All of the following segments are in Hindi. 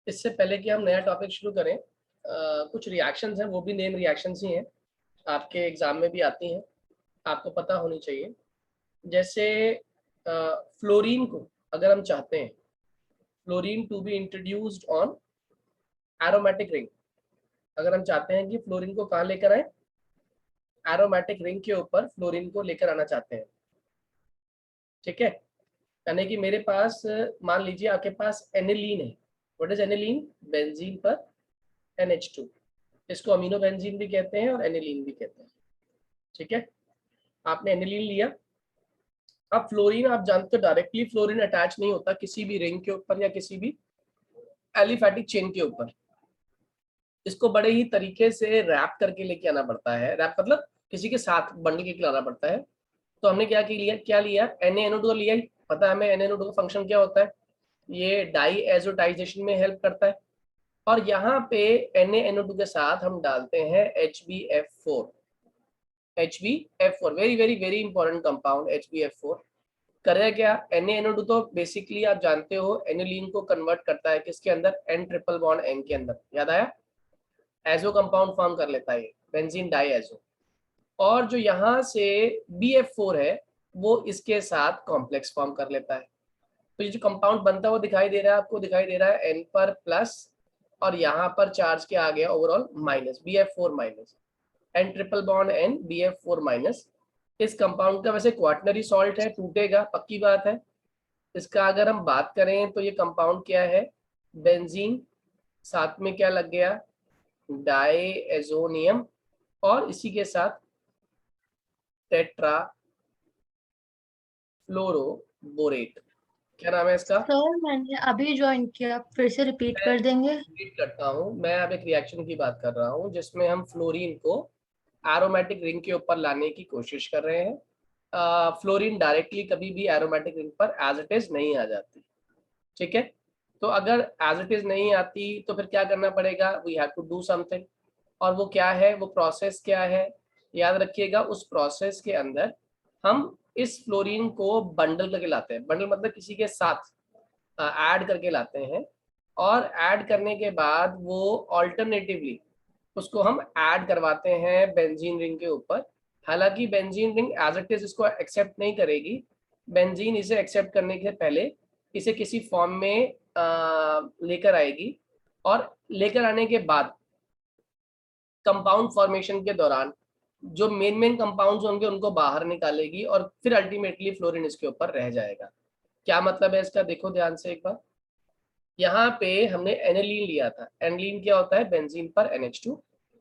इससे पहले कि हम नया टॉपिक शुरू करें, कुछ रिएक्शंस हैं, वो भी नेम रिएक्शंस ही हैं, आपके एग्जाम में भी आती हैं, आपको पता होनी चाहिए। जैसे फ्लोरीन को अगर हम चाहते हैं fluorine to be introduced on aromatic ring, अगर हम चाहते हैं कि फ्लोरीन को कहाँ लेकर आए, एरोमेटिक रिंग के ऊपर फ्लोरीन को लेकर आना चाहते हैं, ठीक है। यानी कि मेरे पास मान लीजिए आपके पास एनिलीन है। What is aniline? बेंजीन पर NH2, इसको अमीनो बेंजीन भी कहते हैं और एनिलीन भी कहते हैं, ठीक है। आपने एनिलीन लिया। अब फ्लोरीन आप जानते हो डायरेक्टली फ्लोरीन अटैच नहीं होता किसी भी रिंग के ऊपर या किसी भी एलिफैटिक चेन के ऊपर। इसको बड़े ही तरीके से रैप करके लेके आना पड़ता है। रैप मतलब किसी के साथ बंडल के लाना पड़ता है। तो हमने क्या लिया NaNO2 तो लिया ही, पता है हमें NaNO2 का फंक्शन क्या होता है, ये डाई एजोटाइजेशन में हेल्प करता है। और यहाँ पे NaNO2 के साथ हम डालते हैं HbF4। HbF4 very very very important compound. HbF4 करेगा क्या? NaNO2 तो बेसिकली आप जानते हो एनिलीन को कन्वर्ट करता है किसके अंदर, N ट्रिपल बॉन्ड N के अंदर, याद आया? एजो कंपाउंड फॉर्म कर लेता है ये, बेंजीन डाई एजो। और जो यहाँ से BF4 है वो इसके साथ कॉम्प्लेक्स फॉर्म कर लेता है। तो ये जो कंपाउंड बनता है वो दिखाई दे रहा है आपको, दिखाई दे रहा है N पर प्लस और यहाँ पर चार्ज क्या आ गया overall minus, BF4 minus, N triple bond N BF4 minus. इस कंपाउंड का वैसे क्वाटनरी सॉल्ट है, टूटेगा, पक्की बात है। इसका अगर हम बात करें तो ये कंपाउंड क्या है, बेंजीन, साथ में क्या लग गया, डाईएजोनियम, और इसी के साथ टेट्रा फ्लोरोबोरेट। क्या नाम है इसका? सर मैंने अभी ज्वाइन किया, फिर से रिपीट कर देंगे? रिपीट करता हूँ, मैं अब एक रिएक्शन की बात कर रहा हूँ जिसमें हम फ्लोरीन को एरोमेटिक रिंग के ऊपर लाने की कोशिश कर रहे हैं। फ्लोरीन डायरेक्टली कभी भी एरोमेटिक रिंग पर एज इट इज नहीं आ जाती, ठीक है। तो अगर एज इट इज नहीं आती तो फिर क्या करना पड़ेगा, we have to do something. और वो क्या है, वो प्रोसेस क्या है, याद रखिएगा। उस प्रोसेस के अंदर हम इस फ्लोरीन को बंडल करके लाते हैं। बंडल मतलब किसी के साथ ऐड करके लाते हैं, और ऐड करने के बाद वो ऑल्टरनेटिवली उसको हम ऐड करवाते हैं बेंजीन रिंग के ऊपर। हालांकि benzene ring as it is इसको एक्सेप्ट नहीं करेगी। बेंजीन इसे एक्सेप्ट करने के पहले इसे किसी फॉर्म में लेकर आएगी, और लेकर आने के बाद कंपाउंड फॉर्मेशन के दौरान जो मेन कंपाउंड्स होंगे उनको बाहर निकालेगी, और फिर अल्टीमेटली फ्लोरीन इसके ऊपर रह जाएगा। क्या मतलब है इसका, देखो ध्यान से एक बार। यहाँ पे हमने एनिलीन लिया था। एनिलीन क्या होता है, बेंजीन पर NH2,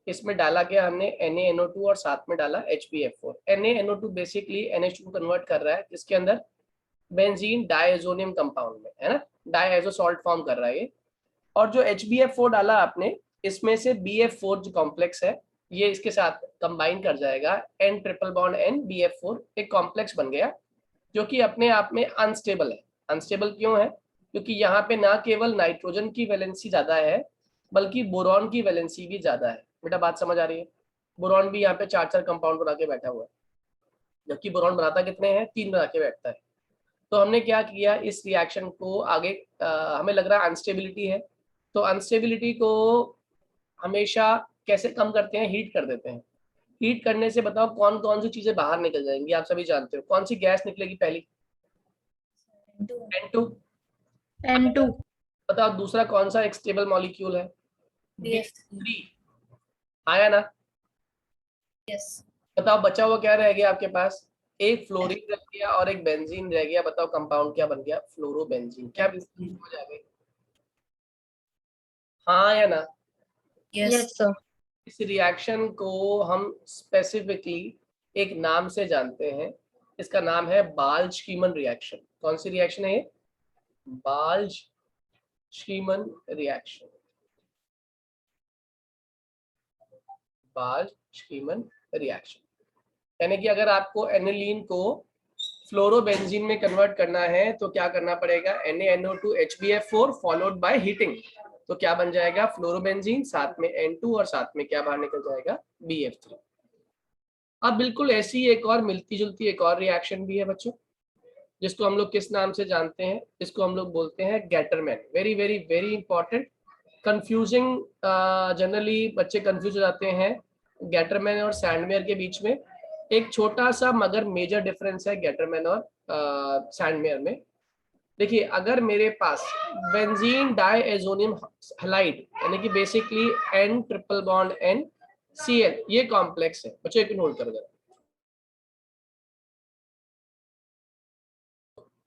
इसमें डाला गया हमने NaNO2 और साथ में डाला HbF4। NaNO2 बेसिकली NH2 को कन्वर्ट कर रहा है इसके अंदर बेंजीन डायजोनियम कंपाउंड में, है ना, डायजो सॉल्ट फॉर्म कर रहा है ये। और जो HbF4 डाला आपने, इसमें से BF4 जो कॉम्प्लेक्स है ये इसके साथ कंबाइन कर जाएगा, N triple bond N BF4 एक कॉम्प्लेक्स बन गया, जो कि अपने आप में अनस्टेबल है। अनस्टेबल क्यों है? क्योंकि यहाँ पे ना केवल नाइट्रोजन की वैलेंसी ज्यादा है बल्कि बोरॉन की वैलेंसी भी ज्यादा है। बेटा बात समझ आ रही है? बोरॉन भी यहाँ पे 4 कंपाउंड बना के बैठा हुआ है, जबकि बोरॉन बनाता कितने हैं, 3 बना के बैठता है। तो हमने क्या किया, इस रिएक्शन को आगे हमें लग रहा है अनस्टेबिलिटी है, तो अनस्टेबिलिटी को हमेशा कैसे कम करते हैं, हीट कर देते हैं। हीट करने से बताओ कौन कौन सी चीजें बाहर निकल जाएंगी, आप सभी जानते हो कौन सी गैस निकलेगी पहली, N2। N2। बताओ दूसरा कौन सा एक स्टेबल मॉलिक्यूल है, BF3। आया ना? यस। बताओ बचा हुआ क्या रह गया आपके पास, एक फ्लोरीन रह गया और एक बेंजीन रह गया। बताओ कंपाउंड क्या बन गया, फ्लोरोबेंजीन। क्या समझ आ गई? हाँ या ना? Yes sir. इस रिएक्शन को हम स्पेसिफिकली एक नाम से जानते हैं, इसका नाम है बाल्ज कीमन रिएक्शन। कौन सी रिएक्शन है ये? बाल्ज कीमन रिएक्शन। बाल्ज कीमन रिएक्शन यानी कि अगर आपको एनिलीन को फ्लोरोबेंजीन में कन्वर्ट करना है तो क्या करना पड़ेगा, NaNO2 HbF4 followed by heating. तो क्या बन जाएगा, फ्लोरोबेंजीन, साथ में N2 और साथ में क्या बाहर निकल जाएगा, BF3। अब बिल्कुल ऐसी एक और मिलती जुलती एक और रिएक्शन भी है बच्चों, जिसको हम लोग किस नाम से जानते हैं, इसको हम लोग बोलते हैं Gattermann. Very very very important, confusing, generally बच्चे कंफ्यूज हो जाते हैं गैटरमैन और सैंडमेयर के बीच में। एक छोटा सा मगर मेजर डिफरेंस है गैटरमैन और सैंडमेयर में। देखिए, अगर मेरे पास बेंजीन डाइएजोनियम हैलाइड यानी कि basically N triple bond N Cl, ये कॉम्प्लेक्स है बच्चों, एक नोट कर दो।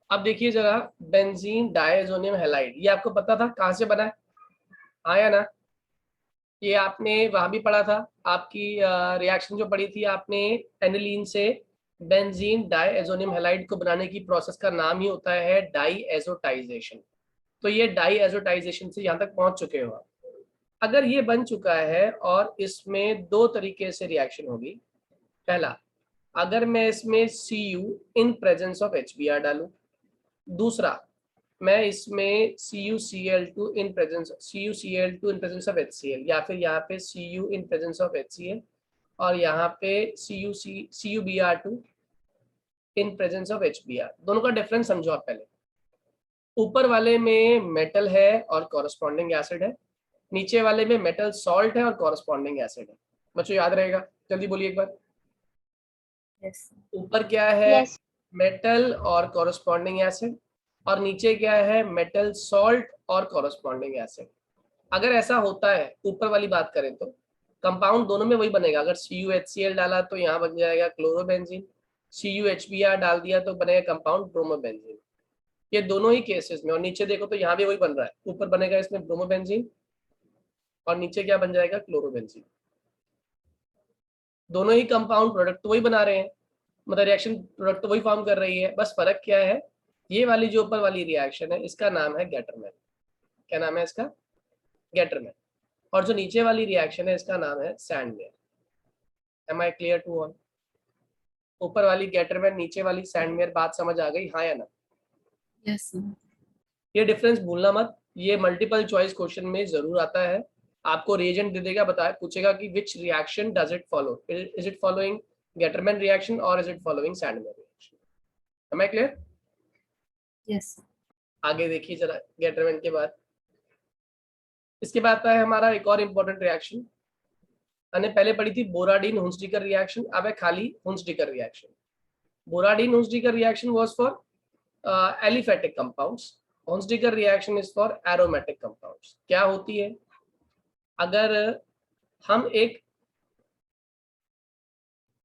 अब देखिए जरा, बेंजीन डाइएजोनियम हैलाइड, ये आपको पता था कहां से बना है? हाँ या ना? ये आपने वहां भी पढ़ा था, आपकी रिएक्शन जो पढ़ी थी आपने एनिलीन से बेंजीन डाइएजोनियम हैलाइड को बनाने की प्रोसेस का नाम ही होता है डाइएजोटाइजेशन। तो ये डाइएजोटाइजेशन से यहाँ तक पहुंच चुके हो आप। अगर ये बन चुका है और इसमें दो तरीके से रिएक्शन होगी। पहला, अगर मैं इसमें Cu in presence of HBr डालूं। दूसरा, मैं इसमें CuCl2 in presence of HCl, या फिर यहाँ पे Cu in presence of HCl और यहाँ पे CuBr2 in presence of HBr। दोनों का डिफरेंस समझो आप पहले। ऊपर वाले में मेटल है और कॉरस्पॉन्डिंग एसिड है, नीचे वाले में मेटल सॉल्ट है और कॉरस्पॉन्डिंग एसिड है। बच्चों याद रहेगा? जल्दी बोलिए एक बार। यस ऊपर क्या है? मेटल और कॉरस्पॉन्डिंग एसिड, और नीचे क्या है? मेटल सॉल्ट और कॉरस्पॉन्डिंग एसिड। अगर ऐसा होता है, ऊपर वाली बात करें तो कंपाउंड दोनों में वही बनेगा। अगर CuHCl डाला तो यहाँ बन जाएगा क्लोरोबेंजीन, CuHBr डाल दिया तो बनेगा कंपाउंड ब्रोमोबेंजीन। ये दोनों ही केसेस में। और नीचे देखो तो यहाँ भी वही बन रहा है, ऊपर बनेगा इसमें ब्रोमोबेंजीन और नीचे क्या बन जाएगा? क्लोरोबेंजीन। दोनों ही कंपाउंड प्रोडक्ट तो वही बना रहे हैं, मतलब रिएक्शन प्रोडक्ट तो वही फॉर्म कर रही है, बस फर्क क्या है? ये वाली जो ऊपर वाली रिएक्शन है इसका नाम है गैटरमैन। क्या नाम है इसका? गैटरमैन। और जो नीचे वाली रिएक्शन है इसका नाम है Sandmeyer. Am I clear to all? ऊपर वाली गैटरमैन, नीचे वाली सैंडमेयर, बात समझ आ गई? हाँ या ना? यस ये डिफरेंस भूलना मत, ये मल्टीपल चॉइस क्वेश्चन में जरूर आता है। आपको रिएजेंट दे देगा, बताए पूछेगा कि which reaction does it follow, is it following Gattermann reaction और is it following Sandmeyer reaction. Am I clear? Yes आगे देखिए जरा, गैटरमैन के बाद इसके बाद आता है हमारा एक और इम्पोर्टेंट रिएक्शन। मैंने पहले पढ़ी थी बोराडीन हुंसडीकर रिएक्शन, अब है खाली Hunsdiecker reaction. Borodin Hunsdiecker reaction was for aliphatic compounds, Hunsdiecker reaction is for aromatic compounds. क्या होती है? अगर हम एक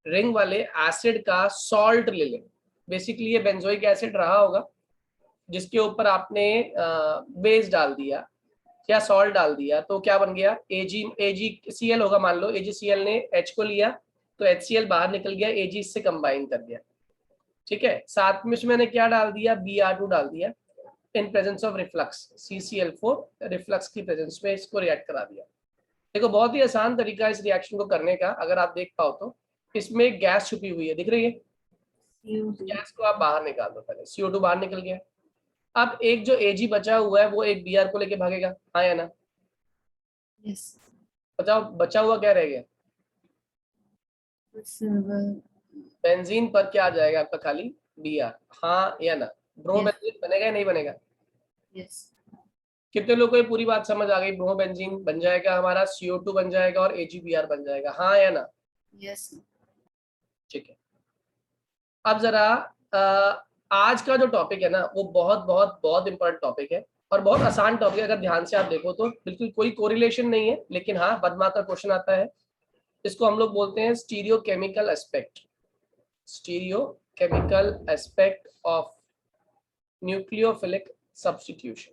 रिंग वाले एसिड का सॉल्ट ले लें, बेसिकली ये बेंजोइक एसिड रहा होगा जिसके ऊपर आपने बेस डाल दिया या सॉल्ट डाल दिया, तो क्या बन गया? AgCl होगा, मान लो AgCl ने H को लिया तो HCl बाहर निकल गया, Ag इससे कंबाइन कर दिया। ठीक है, साथ में उसमें मैंने क्या डाल दिया? Br2 डाल दिया in presence of reflux, CCl4 reflux की प्रेजेंस में इसको रिएक्ट करा दिया। देखो, बहुत ही आसान तरीका है इस रिएक्शन को करने का, अगर आप देख पाओ तो। इसमें एक गैस छुपी हुई है, दिख रही है? गैस को आप बाहर निकाल दो, पहले CO2 बाहर निकल गया। अब एक जो Ag बचा हुआ है वो एक Br को लेके भागेगा, हाँ या ना? यस बताओ, बचा हुआ क्या रह गया? बेंजीन पर क्या आ जाएगा आपका? खाली Br, हाँ या ना? ब्रोमोबेंजीन बनेगा या नहीं बनेगा? यस कितने लोगों को ये पूरी बात समझ आ गई? ब्रोमोबेंजीन बन जाएगा हमारा, CO2 बन जाएगा और AgBr बन जाएगा, हाँ या ना? यस ठीक है। अब जरा आज का जो टॉपिक है ना वो बहुत बहुत बहुत इंपॉर्टेंट टॉपिक है और बहुत आसान टॉपिक है। अगर ध्यान से आप देखो तो बिल्कुल कोई कोरिलेशन नहीं है, लेकिन हाँ बदमा का क्वेश्चन आता है। इसको हम लोग बोलते हैं stereochemical aspect, stereochemical aspect of nucleophilic substitution,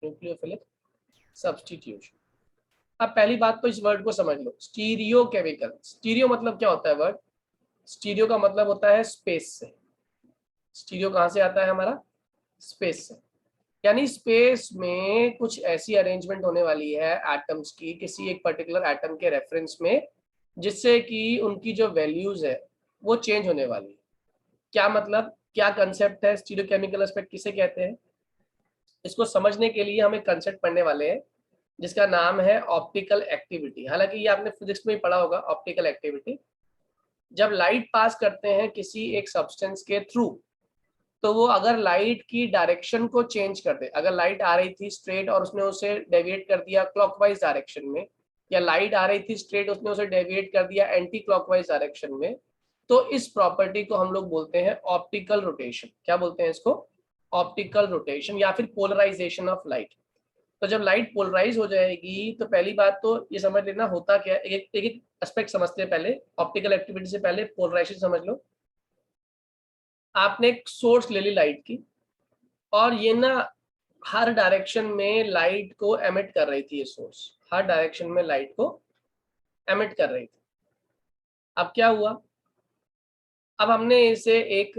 nucleophilic substitution. अब पहली बात तो इस वर्ड को समझ लो, स्टीरियोकेमिकल। स्टीरियो मतलब क्या होता है? वर्ड स्टीरियो का मतलब होता है स्पेस से। स्टीरियो कहाँ से आता है हमारा? स्पेस से। यानी स्पेस में कुछ ऐसी अरेंजमेंट होने वाली है एटम्स की, किसी एक पर्टिकुलर एटम के रेफरेंस में, जिससे कि उनकी जो वैल्यूज है वो चेंज होने वाली है। क्या मतलब, क्या कंसेप्ट है? स्टीरियोकेमिकल एस्पेक्ट किसे कहते हैं? इसको समझने के लिए हम एक कंसेप्ट पढ़ने वाले हैं जिसका नाम है ऑप्टिकल एक्टिविटी। हालांकि ये आपने फिजिक्स में ही पढ़ा होगा, ऑप्टिकल एक्टिविटी। जब लाइट पास करते हैं किसी एक सब्सटेंस के थ्रू तो वो अगर लाइट की डायरेक्शन को चेंज कर दे, अगर लाइट आ रही थी स्ट्रेट और उसने उसे डेविएट कर दिया क्लॉकवाइज डायरेक्शन में, या लाइट आ रही थी स्ट्रेट उसने उसे डेविएट कर दिया एंटी क्लॉकवाइज डायरेक्शन में, तो इस प्रॉपर्टी को हम लोग बोलते हैं ऑप्टिकल रोटेशन। क्या बोलते हैं इसको? ऑप्टिकल रोटेशन या फिर पोलराइजेशन ऑफ लाइट। तो जब लाइट पोलराइज हो जाएगी तो पहली बात तो ये समझ लेना होता क्या है, एक एक एस्पेक्ट समझते हैं पहले, ऑप्टिकल एक्टिविटी से पहले पोलराइजेशन समझ लो। आपने एक सोर्स ले ली लाइट की, और ये ना हर डायरेक्शन में लाइट को एमिट कर रही थी, ये सोर्स हर डायरेक्शन में लाइट को एमिट कर रही थी। अब क्या हुआ, अब हमने इसे एक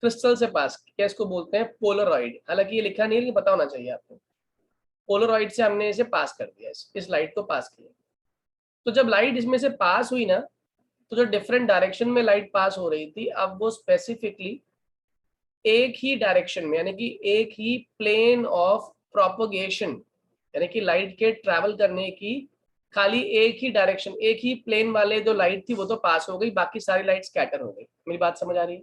क्रिस्टल से पास किया, इसको बोलते हैं पोलरॉइड। हालांकि ये लिखा नहीं है लेकिन पता होना चाहिए आपको। पोलरॉइड से हमने इसे पास कर दिया, इस लाइट को पास किया। तो जब लाइट इसमें से पास हुई ना, तो जो डिफरेंट डायरेक्शन में लाइट पास हो रही थी, अब वो स्पेसिफिकली एक ही डायरेक्शन में, यानी कि एक ही प्लेन ऑफ प्रोपगेशन, यानी कि लाइट के ट्रैवल करने की खाली एक ही डायरेक्शन, एक ही प्लेन वाले जो लाइट थी वो तो पास हो गई, बाकी सारी लाइट स्कैटर हो गई। मेरी बात समझ आ रही है?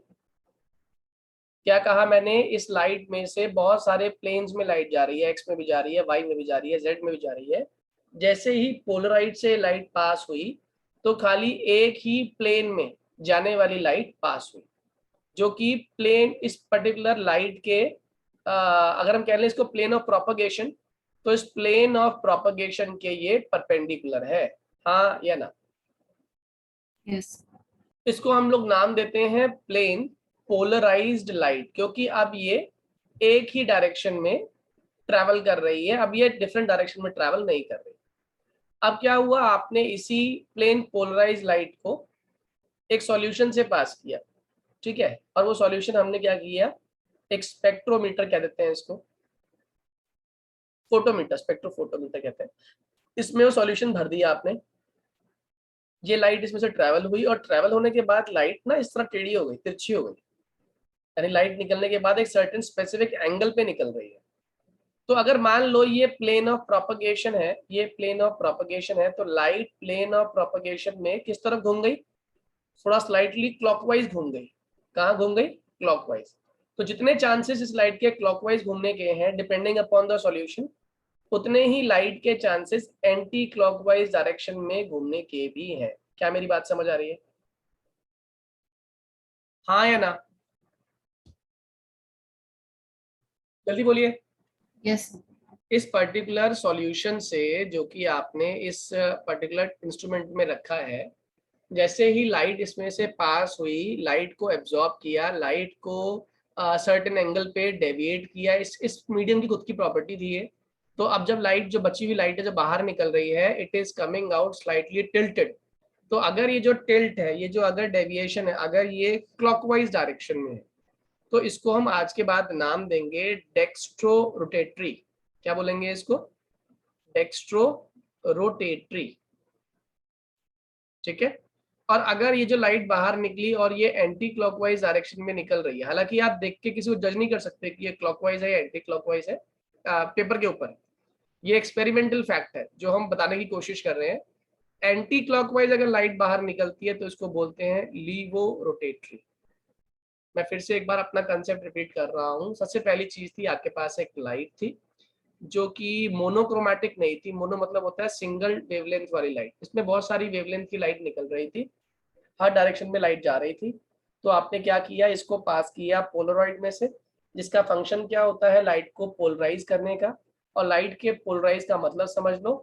क्या कहा मैंने? इस लाइट में से बहुत सारे प्लेन्स में लाइट जा रही है, एक्स में भी जा रही है, वाई में भी जा रही है, जेड में भी जा रही है। जैसे ही पोलराइड से लाइट पास हुई तो खाली एक ही प्लेन में जाने वाली लाइट पास हुई, जो कि प्लेन इस पर्टिकुलर लाइट के अगर हम कह लें इसको प्लेन ऑफ प्रोपगेशन, तो इस प्लेन ऑफ प्रोपगेशन के ये परपेंडिकुलर है। हाँ या ना? यस। इसको हम लोग नाम देते हैं प्लेन पोलराइज्ड लाइट, क्योंकि अब ये एक ही डायरेक्शन में ट्रैवल कर रही है, अब ये डिफरेंट डायरेक्शन में ट्रैवल नहीं कर रही। अब क्या हुआ, आपने इसी प्लेन पोलराइज्ड लाइट को एक सॉल्यूशन से पास किया, ठीक है, और वो सॉल्यूशन हमने क्या किया, एक स्पेक्ट्रोमीटर कह देते हैं इसको, फोटोमीटर, स्पेक्ट्रोफोटोमीटर कहते हैं। इसमें वो सॉल्यूशन भर दिया आपने, ये लाइट इसमें से ट्रैवल हुई, और ट्रैवल होने के बाद लाइट ना इस तरह टेढ़ी हो गई, तिरछी हो गई, यानी लाइट निकलने के बाद एक सर्टेन स्पेसिफिक एंगल पे निकल रही है। तो अगर मान लो ये प्लेन ऑफ प्रोपगेशन है, ये प्लेन ऑफ प्रोपगेशन है, तो लाइट प्लेन ऑफ प्रोपगेशन में किस तरफ घूम गई? थोड़ा स्लाइटली क्लॉकवाइज घूम गई। कहाँ घूम गई? क्लॉकवाइज। तो जितने चांसेस इस लाइट के क्लॉकवाइज घूमने के हैं डिपेंडिंग अपॉन द सॉल्यूशन, उतने ही लाइट के चांसेस एंटी क्लॉकवाइज डायरेक्शन में घूमने के भी हैं। क्या मेरी बात समझ आ रही है? हाँ या ना? जल्दी बोलिए। यस। इस पर्टिकुलर सॉल्यूशन से जो कि आपने इस पर्टिकुलर इंस्ट्रूमेंट में रखा है, जैसे ही लाइट इसमें से पास हुई, लाइट को एब्जॉर्ब किया, लाइट को सर्टेन एंगल पे डेविएट किया, इस मीडियम की खुद की प्रॉपर्टी थी ये। तो अब जब लाइट, जो बची हुई लाइट है, जब बाहर निकल रही है, it is coming out slightly tilted. तो अगर ये जो टिल्ट है, ये जो अगर डेविएशन है, अगर ये क्लॉकवाइज डायरेक्शन में है, तो इसको हम आज के बाद नाम देंगे डेक्स्ट्रो रोटेटरी। क्या बोलेंगे इसको? डेक्स्ट्रो रोटेटरी, ठीक है। और अगर ये जो लाइट बाहर निकली और ये एंटी क्लॉकवाइज डायरेक्शन में निकल रही है, हालांकि आप देख के किसी को जज नहीं कर सकते कि ये क्लॉकवाइज है या एंटी क्लॉकवाइज है, पेपर के ऊपर, ये एक्सपेरिमेंटल फैक्ट है जो हम बताने की कोशिश कर रहे हैं। एंटी क्लॉकवाइज अगर लाइट बाहर निकलती है तो इसको बोलते हैं लीवो रोटेटरी। मैं फिर से एक बार अपना कंसेप्ट रिपीट कर रहा हूँ। सबसे पहली चीज थी, आपके पास एक लाइट थी जो कि मोनोक्रोमैटिक नहीं थी। मोनो मतलब होता है सिंगल वेवलेंथ वाली लाइट, इसमें बहुत सारी वेवलेंथ की लाइट निकल रही थी, हर डायरेक्शन में लाइट जा रही थी। तो आपने क्या किया, इसको पास किया पोलरॉइड में से, जिसका फंक्शन क्या होता है, लाइट को पोलराइज करने का। और लाइट के पोलराइज का मतलब समझ लो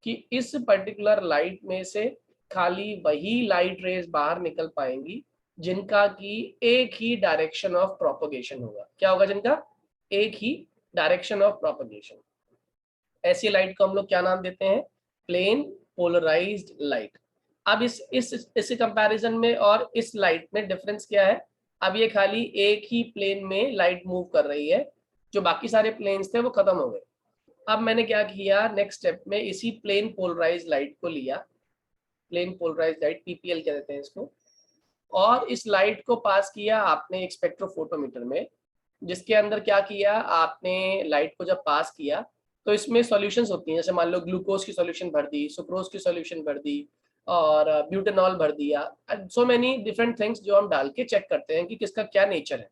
कि इस पर्टिकुलर लाइट में से खाली वही लाइट रेज बाहर निकल पाएंगी जिनका की एक ही डायरेक्शन ऑफ प्रोपगेशन होगा। क्या होगा? जिनका एक ही डायरेक्शन ऑफ प्रोपगेशन। ऐसी लाइट को हम लोग क्या नाम देते हैं? Plane polarised light. अब इस कंपैरिजन में और इस लाइट में डिफरेंस क्या है? अब ये खाली एक ही प्लेन में लाइट मूव कर रही है, जो बाकी सारे प्लेन्स थे वो खत्म हो गए। अब मैंने क्या किया, नेक्स्ट स्टेप में इसी प्लेन पोलराइज्ड लाइट को लिया, प्लेन पोलराइज्ड लाइट पीपीएल कहते हैं इसको, और इस लाइट को पास किया आपने एक स्पेक्ट्रोफोटोमीटर में, जिसके अंदर क्या किया आपने, लाइट को जब पास किया तो इसमें सॉल्यूशंस होती हैं, जैसे मान लो ग्लूकोज की सॉल्यूशन भर दी, सुक्रोज की सॉल्यूशन भर दी, और ब्यूटेनॉल भर दिया, सो मेनी डिफरेंट थिंग्स जो हम डाल के चेक करते हैं कि किसका क्या नेचर है।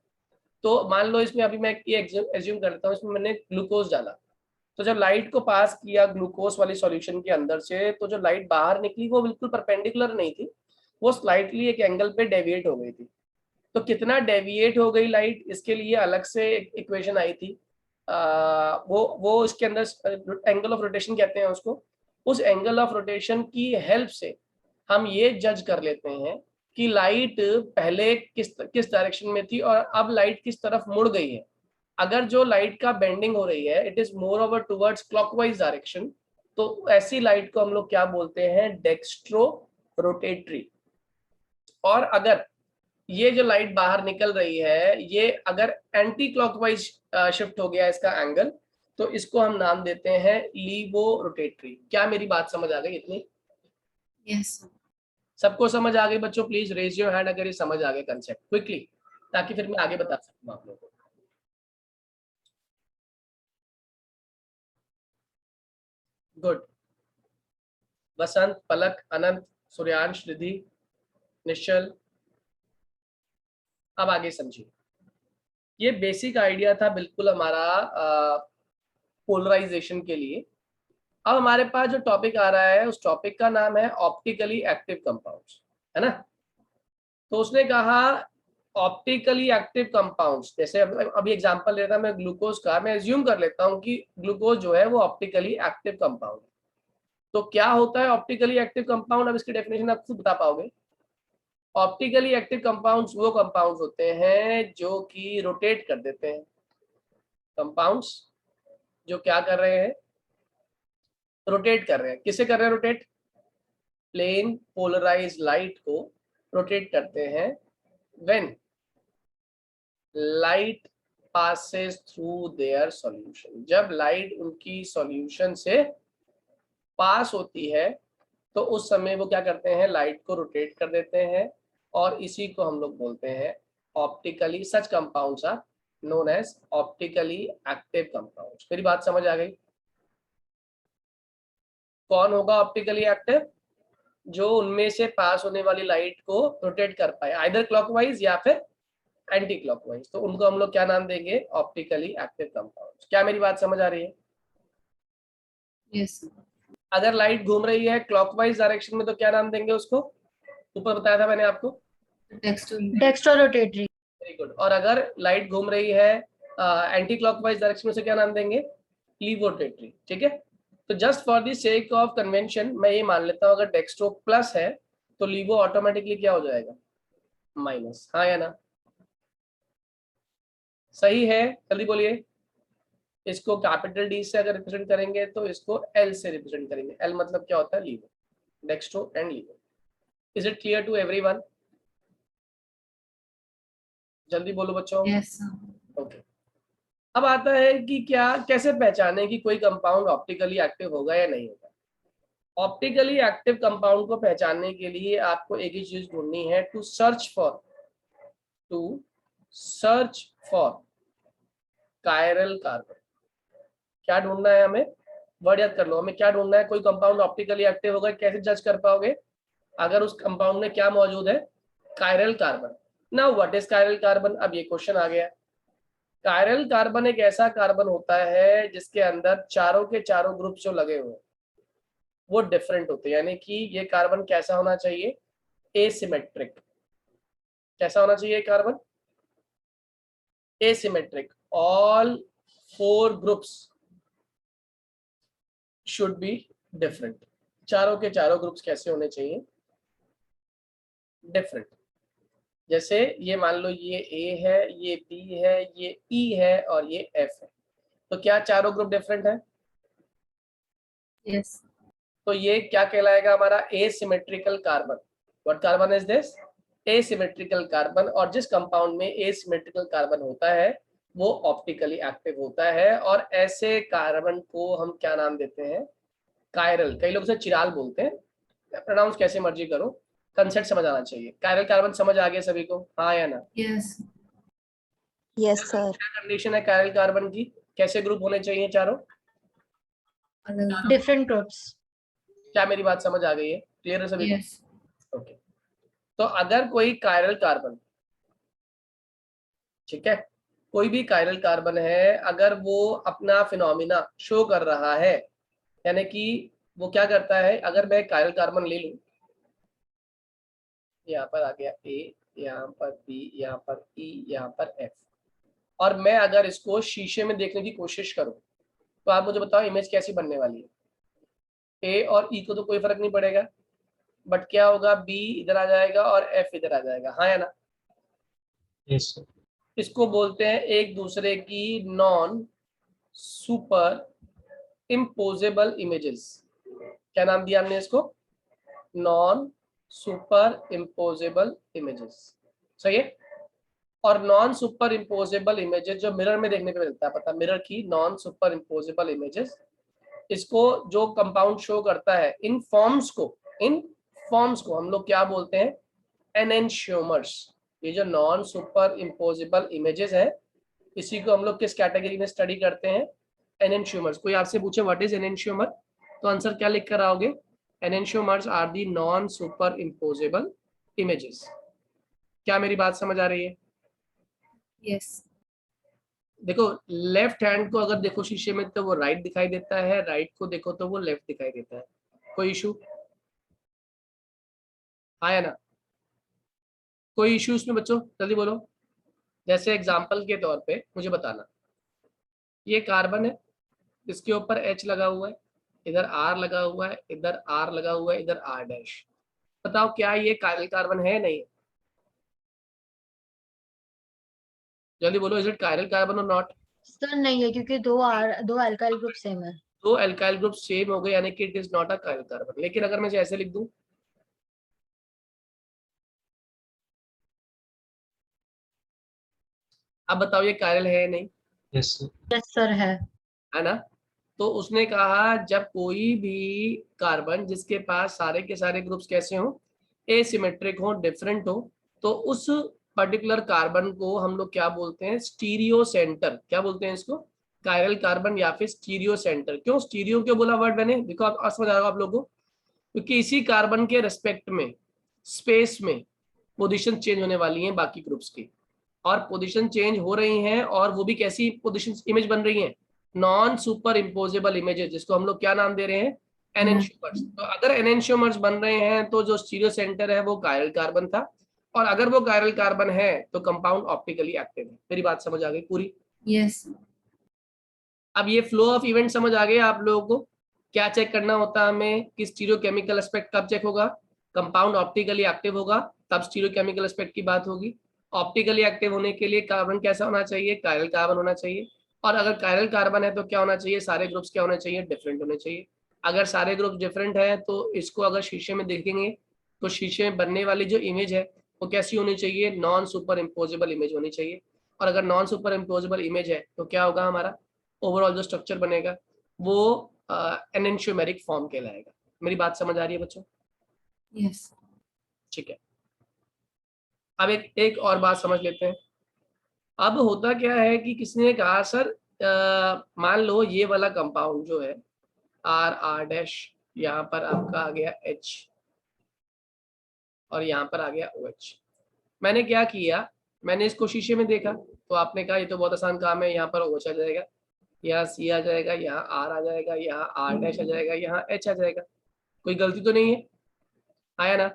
तो मान लो इसमें अभी मैं ये एज्यूम करता हूँ, इसमें मैंने ग्लूकोज डाला, तो जब लाइट को पास किया ग्लूकोज वाली सॉल्यूशन के अंदर से, तो जो लाइट बाहर निकली वो बिल्कुल परपेंडिकुलर नहीं थी, वो स्लाइटली एक एंगल पे डेविएट हो गई थी। तो कितना डेविएट हो गई लाइट, इसके लिए अलग से इक्वेशन आई थी। वो इसके अंदर एंगल ऑफ रोटेशन कहते हैं उसको। उस एंगल ऑफ रोटेशन की हेल्प से हम ये जज कर लेते हैं कि लाइट पहले किस डायरेक्शन में थी और अब लाइट किस तरफ मुड़ गई है। अगर जो लाइट का बेंडिंग हो रही है it is more over towards clockwise direction, तो ऐसी लाइट को हम लोग क्या बोलते हैं, डेक्स्ट्रो रोटेटरी। और अगर ये जो लाइट बाहर निकल रही है ये अगर एंटी क्लॉकवाइज शिफ्ट हो गया इसका एंगल, तो इसको हम नाम देते हैं लीवो रोटेटरी। क्या मेरी बात समझ आ गई इतनी? यस। सबको समझ आ गई बच्चों? प्लीज रेज योर हैंड अगर ये समझ आ गए कंसेप्ट क्विकली, ताकि फिर मैं आगे बता सकूं आप लोगों को। गुड। वसंत, पलक, अनंत, सूर्यांश, रिधि, निश्चल, अब आगे समझिए। ये बेसिक आइडिया था बिल्कुल हमारा पोलराइजेशन के लिए। अब हमारे पास जो टॉपिक आ रहा है उस टॉपिक का नाम है ऑप्टिकली एक्टिव कंपाउंड्स, है ना। तो उसने कहा ऑप्टिकली एक्टिव कंपाउंड्स, जैसे अभी एग्जांपल लेता मैं ग्लूकोज का, मैं एज्यूम कर लेता हूं कि ग्लूकोज जो है वो ऑप्टिकली एक्टिव कंपाउंड है। तो क्या होता है ऑप्टिकली एक्टिव कंपाउंड, अब इसकी डेफिनेशन आप खुद बता पाओगे। ऑप्टिकली एक्टिव कंपाउंड्स वो कंपाउंड्स होते हैं जो कि रोटेट कर देते हैं। कंपाउंड्स जो क्या कर रहे हैं, रोटेट कर रहे हैं। किसे कर रहे हैं रोटेट? प्लेन पोलराइज लाइट को रोटेट करते हैं when light passes through their solution. जब लाइट उनकी सॉल्यूशन से पास होती है तो उस समय वो क्या करते हैं, लाइट को रोटेट कर देते हैं, और इसी को हम लोग बोलते हैं optically, such compounds are known as optically active compounds. मेरी बात समझ आ गई? कौन होगा ऑप्टिकली एक्टिव? जो उनमें से पास होने वाली लाइट को रोटेट कर पाए, आइदर क्लॉकवाइज या फिर एंटी क्लॉकवाइज, तो उनको हम लोग क्या नाम देंगे, ऑप्टिकली एक्टिव कंपाउंड्स। क्या मेरी बात समझ आ रही है? यस। अगर लाइट घूम रही है क्लॉकवाइज डायरेक्शन में तो क्या नाम देंगे उसको? ऊपर बताया था मैंने आपको, डेक्स्ट्रो रोटेटरी। Very good. और अगर लाइट घूम रही है एंटी क्लॉकवाइज डायरेक्शन में से क्या नाम देंगे, लीवोरोटेटरी। ठीक है। तो just for the sake of convention मैं ये मान लेता हूँ अगर डेक्स्ट्रो प्लस है तो लीवो ऑटोमेटिकली क्या हो जाएगा, माइनस। हाँ या ना? सही है, जल्दी बोलिए। इसको कैपिटल डी से अगर रिप्रेजेंट करेंगे तो इसको एल से रिप्रेजेंट करेंगे। एल मतलब क्या होता है, levo, dextro and levo. Is it clear to everyone? जल्दी बोलो बच्चों। यस। ओके। अब आता है कि क्या कैसे पहचाने कि कोई कंपाउंड ऑप्टिकली एक्टिव होगा या नहीं होगा। ऑप्टिकली एक्टिव कंपाउंड को पहचानने के लिए आपको एक ही चीज ढूंढनी है, to search for chiral carbon. क्या ढूंढना है हमें? वर्ड याद कर लो, हमें क्या ढूंढना है, कोई कंपाउंड ऑप्टिकली एक्टिव होगा कैसे जज कर पाओगे? अगर उस कंपाउंड में क्या मौजूद है, chiral carbon. Now what is chiral carbon, अब ये क्वेश्चन आ गया। कायरल कार्बन एक ऐसा कार्बन होता है जिसके अंदर चारों के चारों ग्रुप जो लगे हुए हैं वो डिफरेंट होते हैं, यानी कि ये कार्बन कैसा होना चाहिए, एसिमेट्रिक। कैसा होना चाहिए carbon? Asymmetric. All 4 groups should be different. चारों के चारों ग्रुप्स कैसे होने चाहिए, डिफरेंट। जैसे ये मान लो ये ए है, ये बी है, ये ई है और ये एफ है, तो क्या चारों ग्रुप डिफरेंट है? यस। तो ये क्या कहलाएगा हमारा, asymmetrical carbon. What carbon is this, asymmetrical carbon. और जिस कंपाउंड में एसिमेट्रिकल कार्बन होता है वो ऑप्टिकली एक्टिव होता है, और ऐसे कार्बन को हम क्या नाम देते हैं, कायरल। कई लोग उसे चिराल बोलते हैं, प्रोनाउंस कैसे मर्जी करो, कंसेप्ट समझ आना चाहिए। कायरल कार्बन समझ आ गया सभी को, हाँ या ना? यस। Yes sir. क्या कंडीशन है कायरल कार्बन की, कैसे ग्रुप होने चाहिए चारों? Different groups. क्या मेरी बात समझ आ गई है, क्लियर है सभी को? यस। ओके। तो अगर कोई कायरल कार्बन, ठीक है, कोई भी कायरल कार्बन है, अगर वो अपना फिनोमिना शो कर रहा है, यानी कि वो क्या करता है, अगर मैं कायरल कार्बन ले लूं, यहाँ पर आ गया ए, यहाँ पर बी, यहाँ पर ई, यहाँ पर एफ, और मैं अगर इसको शीशे में देखने की कोशिश करूं, तो आप मुझे बताओ इमेज कैसी बनने वाली है। ए और ई को तो कोई फर्क नहीं पड़ेगा, बट क्या होगा, बी इधर आ जाएगा और एफ इधर आ जाएगा, हाँ या ना। Yes sir. इसको बोलते हैं एक दूसरे की नॉन सुपर इम्पोजेबल इमेजेस। क्या नाम दिया हमने इसको, नॉन सुपर इम्पोजेबल इमेजेस, सही है। और नॉन सुपर इम्पोजेबल इमेजेस जो मिरर में देखने को मिलता है, पता, मिरर की नॉन सुपर इम्पोजेबल इमेजेस, इसको जो कंपाउंड शो करता है, इन फॉर्म्स को हम लोग क्या बोलते हैं, एनेंशियोमर्स। ये जो नॉन सुपर इम्पोजेबल इमेजेस है, इसी को हम लोग किस कैटेगरी में स्टडी करते हैं, एनेंशियोमर्स। कोई आपसे पूछे व्हाट इज एनेंशियोमर, तो आंसर क्या लिख कर आओगे, enantiomers are the non super imposable images. क्या मेरी बात समझ आ रही है? यस। देखो लेफ्ट हैंड को अगर देखो शीशे में तो वो राइट दिखाई देता है, राइट को देखो तो वो लेफ्ट दिखाई देता है। कोई इशू आया ना? कोई इशू इसमें बच्चों, जल्दी बोलो। जैसे एग्जांपल के तौर पे मुझे बताना, ये कार्बन है, इसके ऊपर H लगा हुआ है, इधर R लगा हुआ है, इधर R लगा हुआ है, इधर R डैश। बताओ क्या ये कायरल कार्बन है नहीं? जल्दी बोलो, इज इट कायरल कार्बन और नॉट? सर नहीं है, क्योंकि दो अल्काइल ग्रुप सेम है। तो अल्काइल ग्रुप सेम हो गए, यानी कि it is not a chiral carbon. लेकिन अगर मैं ऐसे लिख दूं, अब बताओ ये कायरल है या नहीं? Yes sir. यस सर है। है ना। तो उसने कहा जब कोई भी कार्बन जिसके पास सारे के सारे ग्रुप्स कैसे हो, एसिमेट्रिक हो, डिफरेंट हो, तो उस पर्टिकुलर कार्बन को हम लोग क्या बोलते हैं, स्टीरियो सेंटर। क्या बोलते हैं इसको, कायरल कार्बन या फिर स्टीरियो सेंटर। क्यों स्टीरियो क्यों बोला वर्ड मैंने, देखो आप समझ आ रहा आप लोगों को, क्योंकि इसी कार्बन के रेस्पेक्ट में स्पेस में पोजीशन चेंज होने वाली है बाकी ग्रुप्स की, और पोजीशन चेंज हो रही हैं, और वो भी कैसी पोजीशन इमेज बन रही है, नॉन सुपर इम्पोजेबल इमेजेस, जिसको हम लोग क्या नाम दे रहे हैं, एनेंशियोमर्स। तो अगर एनेंशियोमर्स बन रहे हैं तो जो स्टीरियो सेंटर है वो कायरल कार्बन था, और अगर वो कायरल कार्बन है तो कंपाउंड ऑप्टिकली एक्टिव है। मेरी बात समझ आ गई पूरी? यस। अब ये फ्लो ऑफ इवेंट समझ आ गया आप लोगों को। क्या चेक करना होता है हमें कि स्टीरियोकेमिकल एस्पेक्ट कब चेक होगा, कंपाउंड ऑप्टिकली एक्टिव होगा तब स्टीरियोकेमिकल एस्पेक्ट की बात होगी। ऑप्टिकली एक्टिव होने के लिए कार्बन कैसा होना चाहिए, कायरल कार्बन होना चाहिए। और अगर कायरल कार्बन है तो क्या होना चाहिए, सारे ग्रुप्स क्या होने चाहिए, डिफरेंट होने चाहिए। अगर सारे ग्रुप्स डिफरेंट है तो इसको अगर शीशे में देखेंगे तो शीशे में बनने वाली जो इमेज है वो कैसी होनी चाहिए, नॉन सुपर इम्पोजेबल इमेज होनी चाहिए। और अगर नॉन सुपर इम्पोजेबल इमेज है तो क्या होगा, हमारा ओवरऑल जो स्ट्रक्चर बनेगा वो एनेंशियोमेरिक फॉर्म कहलाएगा। मेरी बात समझ आ रही है बच्चों? यस। ठीक है। अब एक और बात समझ लेते हैं। अब होता क्या है कि किसने कहा सर, मान लो ये वाला कंपाउंड जो है R डैश, यहाँ पर आपका आ गया H और यहाँ पर आ गया OH। मैंने क्या किया, मैंने इसको शीशे में देखा तो आपने कहा ये तो बहुत आसान काम है, यहाँ पर OH आ जाएगा, यहाँ C आ जाएगा, यहाँ R आ जाएगा, यहाँ R डैश आ जाएगा, यहाँ H आ जाएगा। कोई गलती तो नहीं है, आया ना?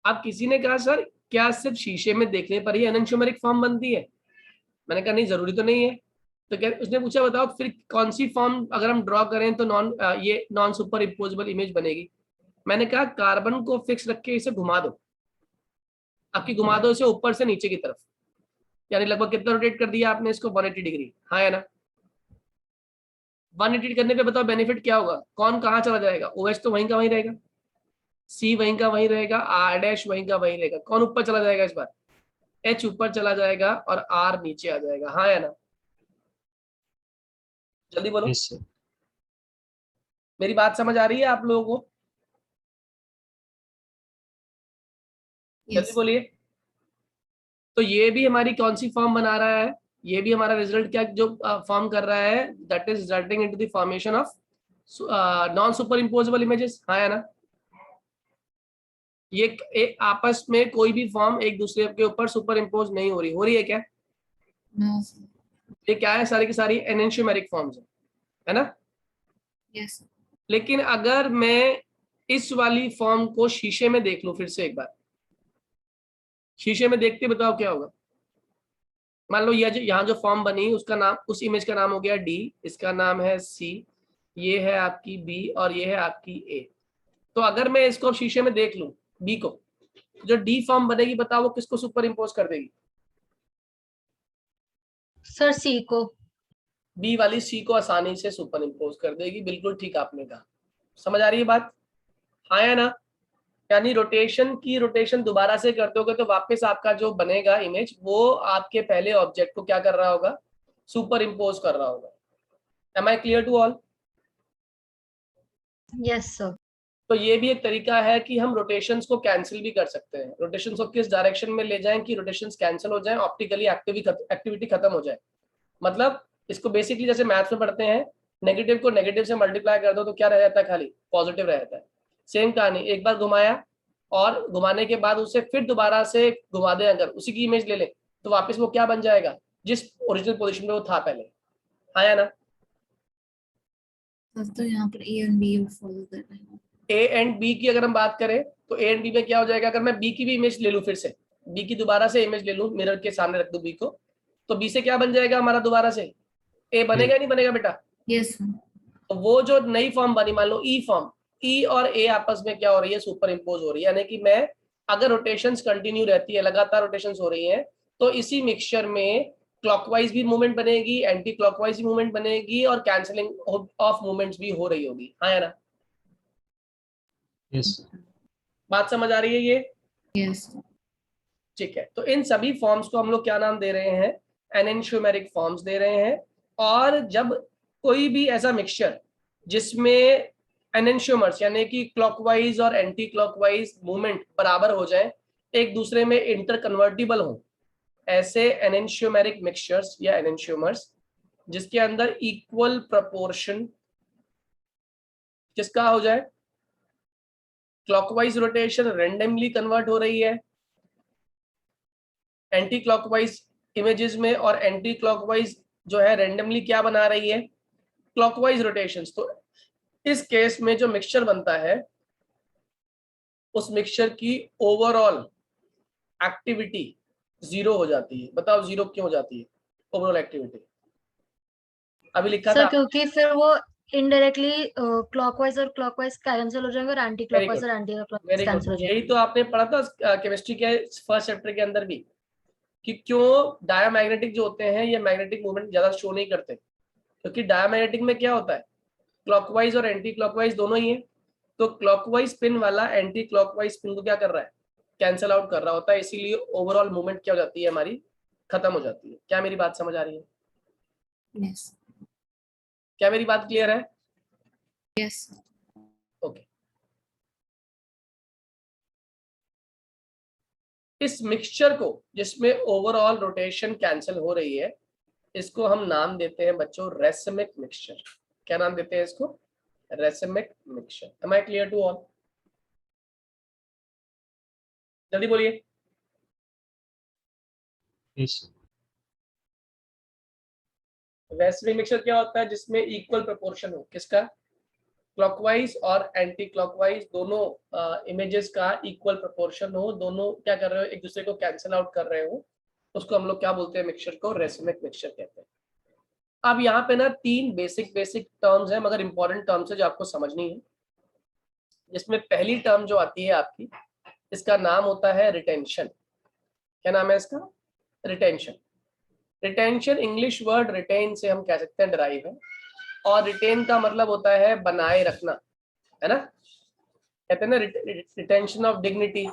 अब किसी ने कहा सर क्या सिर्फ शीशे में देखने पर ही एनेंशियोमेरिक फॉर्म बनती है? मैंने कहा नहीं, जरूरी तो नहीं है। तो क्या उसने पूछा बताओ फिर कौन सी फॉर्म अगर हम ड्रॉ करें तो ये नॉन सुपर इम्पोजेबल इमेज बनेगी। मैंने कहा कार्बन को फिक्स रख के इसे घुमा दो, आपकी घुमा दो इसे ऊपर से नीचे की तरफ, यानी लगभग कितना रोटेट कर दिया आपने इसको, 180 डिग्री, हाँ या ना? 180 करने पे बताओ बेनिफिट क्या होगा, कौन कहाँ चला जाएगा, OH तो वहीं का वहीं रहेगा, C वहीं का वहीं रहेगा, R डैश वहीं का वहीं रहेगा, कौन ऊपर चला जाएगा इस बार, H ऊपर चला जाएगा और R नीचे आ जाएगा, हाँ या ना? जल्दी बोलो। Yes sir. मेरी बात समझ आ रही है आप लोगों को? जल्दी यस। बोलिए। तो ये भी हमारी कौन सी फॉर्म बना रहा है, ये भी हमारा रिजल्ट क्या जो फॉर्म कर रहा है, that is resulting into the formation of non super imposable images, हाँ या ना? ये आपस में कोई भी फॉर्म एक दूसरे के ऊपर सुपर इम्पोज नहीं हो रही है क्या? No, sir. ये क्या है, सारी की सारी एनेंशियोमेरिक फॉर्म्स है ना? Yes, sir. लेकिन अगर मैं इस वाली फॉर्म को शीशे में देख लूं, फिर से एक बार शीशे में देखते बताओ क्या होगा? मान लो ये यहाँ जो फॉर्म बनी उसका नाम, उस इमेज का नाम हो गया डी, इसका नाम है सी, ये है आपकी बी और ये है आपकी ए। तो अगर मैं इसको शीशे में देख लूं बी को, जो डी फॉर्म बनेगी बताओ वो किसको सुपर इम्पोज कर देगी? सर सी को। बी वाली सी को आसानी से सुपर इम्पोज कर देगी। बिल्कुल ठीक आपने कहा। समझ आ रही है बात? हाँ या ना? यानी रोटेशन दोबारा से करते होगे तो वापस आपका जो बनेगा इमेज वो आपके पहले ऑब्जेक्ट को क्या कर रहा होगा? सुपर इम्पोज कर रहा होगा। Am I clear to all? Yes sir. तो ये भी एक तरीका है कि हम रोटेशंस को कैंसिल भी कर सकते हैं। रोटेशंस को किस डायरेक्शन में ले जाएं कि रोटेशंस कैंसिल हो जाएं, ऑप्टिकली एक्टिविटी खत्म हो जाए। मतलब इसको बेसिकली जैसे मैथ्स में पढ़ते हैं, नेगेटिव को नेगेटिव से मल्टीप्लाई कर दो तो क्या रह जाता है? खाली पॉजिटिव रह जाता है। सेम कहानी, एक बार घुमाया और घुमाने के बाद उसे फिर दोबारा से घुमा दें, अगर उसी की इमेज ले लें तो वापस वो क्या बन जाएगा? जिस ओरिजिनल पोजीशन में वो था पहले। हाँ या ना? तो यहाँ पर A और B फॉलो कर रहे हैं। ए एंड बी की अगर हम बात करें तो ए एंड बी में क्या हो जाएगा? अगर मैं बी की भी इमेज ले लूं, फिर से बी की दोबारा से इमेज ले लूं, मिरर के सामने रख दूं बी को, तो बी से क्या बन जाएगा हमारा दोबारा से? ए बनेगा या नहीं बनेगा बेटा? Yes, sir. तो वो जो नई फॉर्म बनी, मान लो ई फॉर्म, ई और ए आपस में क्या हो रही है? सुपर इम्पोज हो रही है। यानी कि मैं अगर रोटेशंस कंटिन्यू रहती है, लगातार रोटेशंस हो रही हैं, तो इसी मिक्सचर में क्लॉकवाइज भी मूवमेंट बनेगी, एंटी क्लॉकवाइज भी मूवमेंट बनेगी और कैंसिलिंग ऑफ मूवमेंट्स भी हो रही होगी। हाँ या ना? Yes. बात समझ आ रही है ये? Yes, sir. ठीक है। तो इन सभी फॉर्म्स को हम लोग क्या नाम दे रहे हैं? एनेंशियोमेरिक फॉर्म्स दे रहे हैं। और जब कोई भी ऐसा मिक्सचर जिसमें एनेंशियोमर्स यानी कि क्लॉकवाइज और एंटी क्लॉकवाइज मूवमेंट बराबर हो जाए, एक दूसरे में इंटर कन्वर्टिबल हो, ऐसे एनेंशियोमेरिक मिक्सचर्स या एनेंशियोमर्स जिसके अंदर इक्वल प्रोपोर्शन किसका हो जाए? क्लॉकवाइज रोटेशन रेंडमली कन्वर्ट हो रही है एंटी क्लॉकवाइज इमेजेस में, और एंटी क्लॉकवाइज जो है रेंडमली क्या बना रही है? Clockwise rotations. तो इस केस में जो मिक्सचर बनता है उस मिक्सचर की ओवरऑल एक्टिविटी जीरो हो जाती है। बताओ जीरो क्यों हो जाती है ओवरऑल एक्टिविटी? अभी लिखा सर था। क्योंकि फिर वो इनडायरेक्टली क्लॉकवाइज और क्लॉकवाइज कैंसिल हो जाएंगे और एंटी वेरी क्लॉकवाइज गुड, और एंटी क्लॉकवाइज वेरी कैंसिल हो गुड। जाएंगे। यही तो आपने पढ़ा था केमिस्ट्री के फर्स्ट चैप्टर के अंदर भी, कि क्यों डायमैग्नेटिक जो होते हैं ये मैग्नेटिक मूवमेंट ज्यादा शो नहीं करते। क्योंकि डायमैग्नेटिक में क्या होता है? क्लॉकवाइज और एंटी क्लॉकवाइज दोनों ही है। तो क्लॉकवाइज स्पिन वाला एंटी क्लॉकवाइज स्पिन को क्या कर रहा है? कैंसिल आउट कर रहा होता है। इसीलिए ओवरऑल मूवमेंट क्या हो जाती है हमारी? खत्म हो जाती है। क्या मेरी बात समझ आ रही है? Yes. क्या मेरी बात क्लियर है? Yes. ओके। इस मिक्सचर को जिसमें ओवरऑल रोटेशन कैंसिल हो रही है, इसको हम नाम देते हैं बच्चों रेसिमिक मिक्सचर। क्या नाम देते हैं इसको? Racemic mixture. Am I clear to all? जल्दी बोलिए। Yes. रेसिमिक मिक्सचर क्या होता है? जिसमें इक्वल प्रोपोर्शन हो किसका? क्लॉकवाइज और एंटी क्लॉकवाइज दोनों इमेजेस का इक्वल प्रोपोर्शन हो, दोनों क्या कर रहे हो? एक दूसरे को कैंसिल आउट कर रहे हो, उसको हम लोग क्या बोलते हैं? मिक्सचर को रेसिमिक मिक्सचर कहते हैं। अब यहाँ पे ना तीन बेसिक टर्म्स है, मगर इंपॉर्टेंट टर्म्स है जो आपको समझनी है। जिसमें पहली टर्म जो आती है आपकी, इसका नाम होता है रिटेंशन। क्या नाम है इसका? Retention. Retention English word retain से हम कह सकते हैं डराइव है, और रिटेन का मतलब होता है बनाए रखना, है ना? कहते हैं ना रिटेंशन ऑफ डिग्निटी,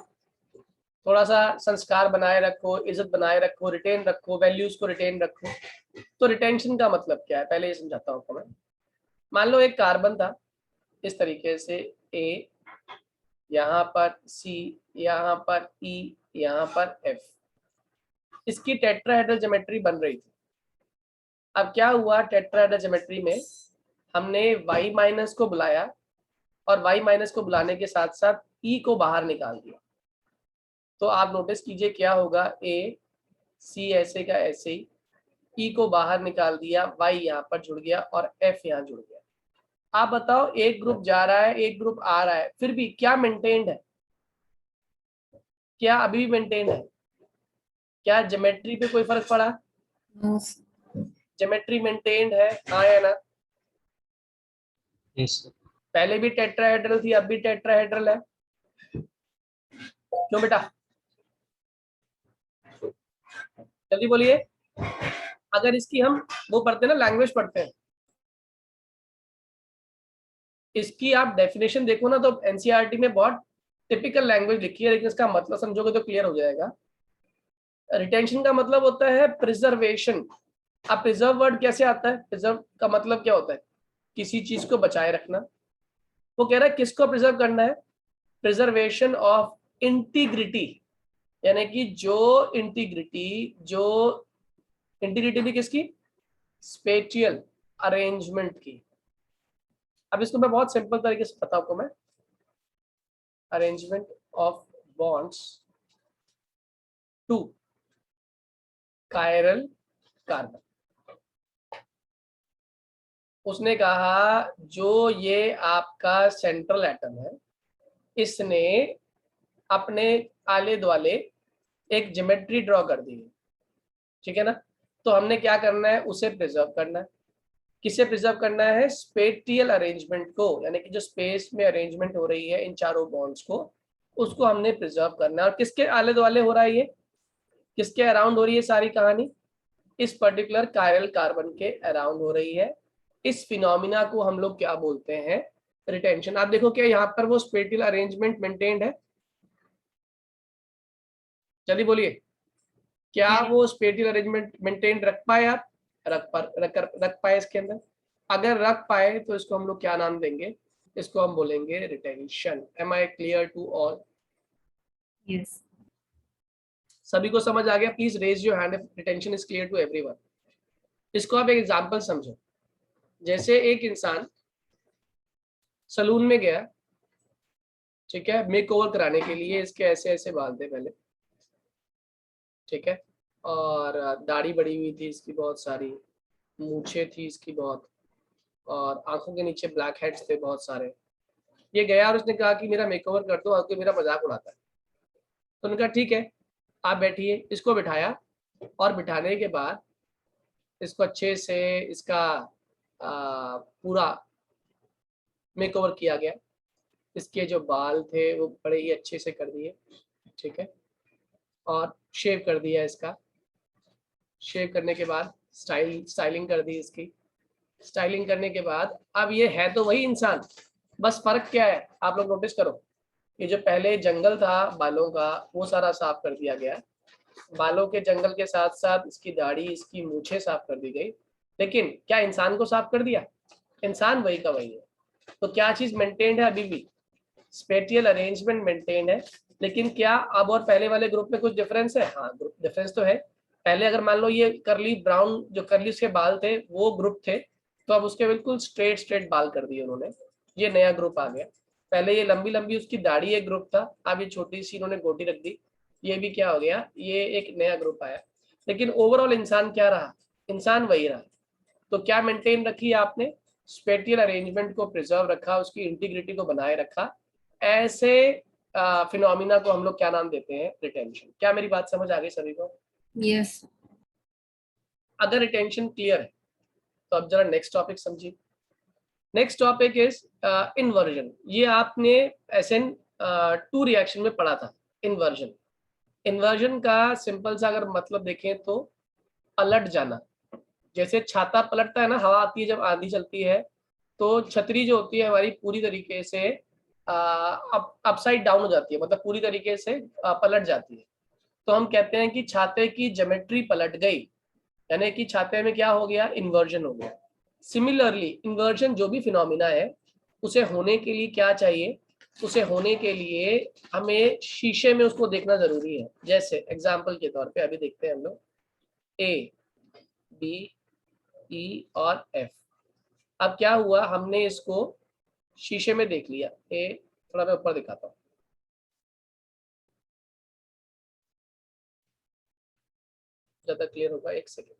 थोड़ा सा संस्कार बनाए रखो, इज्जत बनाए रखो, रिटेन रखो, वैल्यूज को रिटेन रखो। तो रिटेंशन का मतलब क्या है पहले ये समझाता हूँ मैं। मान लो एक कार्बन था इस तरीके से, ए, यहाँ पर सी, यहाँ पर ई, यहाँ पर एफ, इसकी टेट्राहेड्रल ज्योमेट्री बन रही थी। अब क्या हुआ? टेट्राहेड्रल ज्योमेट्री में हमने y माइनस को बुलाया, और y माइनस को बुलाने के साथ साथ e को बाहर निकाल दिया। तो आप नोटिस कीजिए क्या होगा, ए सी ऐसे का ऐसे ही, ई को बाहर निकाल दिया, वाई यहाँ पर जुड़ गया और एफ यहाँ जुड़ गया। आप बताओ, एक ग्रुप जा रहा है एक ग्रुप आ रहा है, फिर भी क्या मेंटेन्ड है? क्या अभी भी मेंटेन है? क्या ज्योमेट्री पे कोई फर्क पड़ा? No. ज्योमेट्री मेंटेन्ड है, हाँ या ना? Yes, sir. पहले भी टेट्राहेड्रल थी, अब भी टेट्राहेड्रल है। क्यों बेटा, जल्दी बोलिए। अगर इसकी हम वो पढ़ते हैं ना, लैंग्वेज पढ़ते हैं, इसकी आप डेफिनेशन देखो ना, तो एनसीईआरटी में बहुत टिपिकल लैंग्वेज लिखी है, लेकिन इसका मतलब समझोगे तो क्लियर हो जाएगा। रिटेंशन का मतलब होता है प्रिजर्वेशन। अब प्रिजर्व वर्ड कैसे आता है? प्रिजर्व का मतलब क्या होता है? किसी चीज को बचाए रखना। वो कह रहा है किसको प्रिजर्व करना है? प्रिजर्वेशन ऑफ इंटीग्रिटी, यानी कि जो इंटीग्रिटी भी किसकी? स्पेटियल अरेंजमेंट की। अब इसको मैं बहुत सिंपल तरीके से बताऊं आपको मैं, arrangement of bonds to chiral carbon. उसने कहा जो ये आपका सेंट्रल एटम है, इसने अपने आले द्वाले एक ज्योमेट्री ड्रॉ कर दी है, ठीक है ना? तो हमने क्या करना है? उसे प्रिजर्व करना है। किसे प्रिजर्व करना है? स्पेटियल अरेंजमेंट को, यानी कि जो स्पेस में अरेंजमेंट हो रही है इन चारों बॉन्ड्स को, उसको हमने प्रिजर्व करना है। और किसके आले द्वाले हो रहा है ये? किसके अराउंड हो रही है सारी कहानी? इस पर्टिकुलर कायरल कार्बन के अराउंड हो रही है। इस फिनोमिना को हम लोग क्या बोलते हैं? रिटेंशन। आप देखो क्या यहाँ पर वो स्पेटियल अरेंजमेंट मेंटेन्ड है? जल्दी बोलिए, क्या वो स्पेटियल अरेंजमेंट मेंटेन रख पाए आप? रख पाए इसके अंदर? अगर रख पाए तो इसको हम लोग क्या नाम देंगे? इसको हम बोलेंगे retention. Am I clear to all? Yes. सभी को समझ आ गया? Please raise your hand if retention is clear to everyone. इसको आप एक एग्जांपल समझो। जैसे एक इंसान सलून में गया, ठीक है, मेक ओवर कराने के लिए। इसके ऐसे ऐसे बाल थे पहले, ठीक है, और दाढ़ी बड़ी हुई थी इसकी बहुत सारी, मूछें थी इसकी बहुत, और आंखों के नीचे ब्लैक हेड्स थे बहुत सारे। ये गया और उसने कहा कि मेरा मेकओवर कर दो, आपको मेरा मजाक उड़ाता है। तो उन्होंने कहा ठीक है, आप बैठिए। इसको बिठाया और बिठाने के बाद इसको अच्छे से इसका पूरा मेकओवर किया गया। इसके जो बाल थे वो बड़े ही अच्छे से कर दिए, ठीक है, और शेव कर दिया इसका। शेव करने के बाद स्टाइलिंग कर दी इसकी। स्टाइलिंग करने के बाद अब ये है तो वही इंसान, बस फर्क क्या है आप लोग नोटिस करो। ये जो पहले जंगल था बालों का, वो सारा साफ कर दिया गया। बालों के जंगल के साथ साथ इसकी दाढ़ी, इसकी मूछें साफ कर दी गई। लेकिन क्या इंसान को साफ कर दिया? इंसान वही का वही है। तो क्या चीज मेंटेन्ड है? अभी भी स्पेटियल अरेंजमेंट मेंटेन है। लेकिन क्या अब और पहले वाले ग्रुप में कुछ डिफरेंस है? हाँ, ग्रुप डिफरेंस तो है। पहले अगर मान लो ये करली ब्राउन, जो करली उसके बाल थे वो ग्रुप थे, तो अब उसके बिल्कुल स्ट्रेट बाल कर दिए उन्होंने। ये नया ग्रुप आ गया। पहले ये लंबी लंबी उसकी दाढ़ी एक ग्रुप था, अब ये छोटी सी इन्होंने गोटी रख दी। ये भी क्या हो गया? ये एक नया ग्रुप आया। लेकिन ओवरऑल इंसान क्या रहा? इंसान वही रहा। तो क्या मेंटेन रखी आपने? स्पेटियल अरेंजमेंट को प्रिजर्व रखा, उसकी इंटीग्रिटी को बनाए रखा। ऐसे फिनोमिना को हम लोग क्या नाम देते हैं? रिटेंशन। क्या मेरी बात समझ आ गई सभी को? Yes. अगर रिटेंशन क्लियर है तो अब जरा नेक्स्ट टॉपिक समझिए। Next topic is inversion. ये आपने SN 2 रिएक्शन में पढ़ा था, इन्वर्जन। इन्वर्जन का सिंपल सा अगर मतलब देखें तो पलट जाना। जैसे छाता पलटता है ना, हवा आती है जब आंधी चलती है, तो छतरी जो होती है हमारी पूरी तरीके से अपसाइड डाउन हो जाती है, मतलब पूरी तरीके से पलट जाती है। तो हम कहते हैं कि छाते की ज्योमेट्री पलट गई, यानी कि छाते में क्या हो गया? इन्वर्जन हो गया। सिमिलरली इन्वर्जन जो भी फिनोमिना है, उसे होने के लिए क्या चाहिए? उसे होने के लिए हमें शीशे में उसको देखना जरूरी है। जैसे एग्जाम्पल के तौर पे अभी देखते हैं हम लोग A, B, E और F। अब क्या हुआ? हमने इसको शीशे में देख लिया। ए, थोड़ा मैं ऊपर दिखाता हूँ। ज्यादा क्लियर होगा। एक सेकेंड,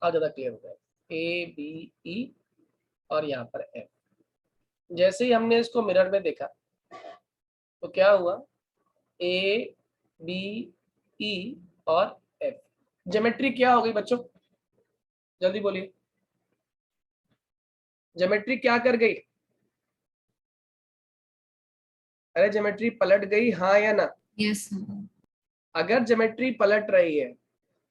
और ज्यादा क्लियर होगा। ए बी ई और यहाँ पर एफ। जैसे ही हमने इसको मिरर में देखा तो क्या हुआ, ए बी ई और एफ। ज्योमेट्री क्या हो गई बच्चों, जल्दी बोलिए, ज्योमेट्री क्या कर गई? अरे ज्योमेट्री पलट गई, हाँ या ना? Yes. अगर ज्योमेट्री पलट रही है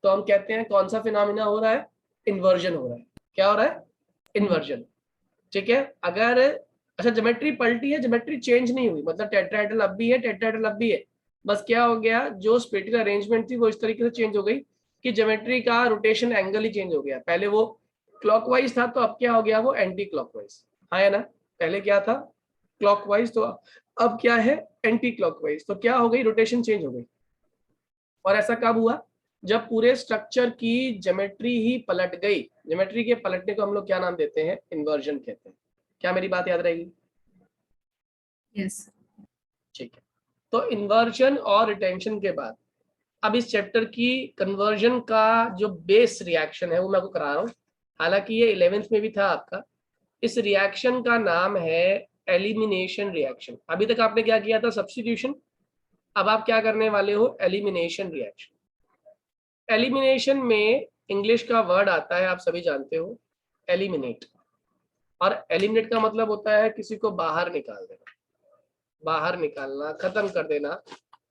तो हम कहते हैं कौन सा फिनोमिना हो रहा है, इन्वर्जन हो रहा है। क्या हो रहा है? इन्वर्जन। ठीक है, अगर अच्छा ज्योमेट्री पलटी है, ज्योमेट्री चेंज नहीं हुई, मतलब टेट्राहेड्रल अब भी है, टेट्राहेड्रल अब भी है, बस क्या हो गया, जो स्पेटिकल अरेंजमेंट थी वो इस तरीके से चेंज हो गई कि ज्योमेट्री का रोटेशन एंगल ही चेंज हो गया। पहले वो क्लॉकवाइज था तो अब क्या हो गया, वो एंटी क्लॉकवाइज। हाँ या ना? पहले क्या था, क्लॉकवाइज, तो अब क्या है, एंटी क्लॉकवाइज। तो क्या हो गई, रोटेशन चेंज हो गई। और ऐसा कब हुआ, जब पूरे स्ट्रक्चर की ज्योमेट्री ही पलट गई। ज्योमेट्री के पलटने को हम लोग क्या नाम देते हैं, इन्वर्जन कहते हैं। क्या मेरी बात याद रहेगी? Yes. ठीक है, तो इन्वर्जन और रिटेंशन के बाद अब इस चैप्टर की कन्वर्जन का जो बेस रिएक्शन है वो मैं आपको करा रहा हूँ। हालांकि ये 11th में भी था आपका। इस रिएक्शन का नाम है एलिमिनेशन रिएक्शन। अभी तक आपने क्या किया था, सब्स्टिट्यूशन। अब आप क्या करने वाले हो, एलिमिनेशन रिएक्शन। एलिमिनेशन में इंग्लिश का वर्ड आता है, आप सभी जानते हो, एलिमिनेट। और एलिमिनेट का मतलब होता है किसी को बाहर निकाल देना, बाहर निकालना, खत्म कर देना।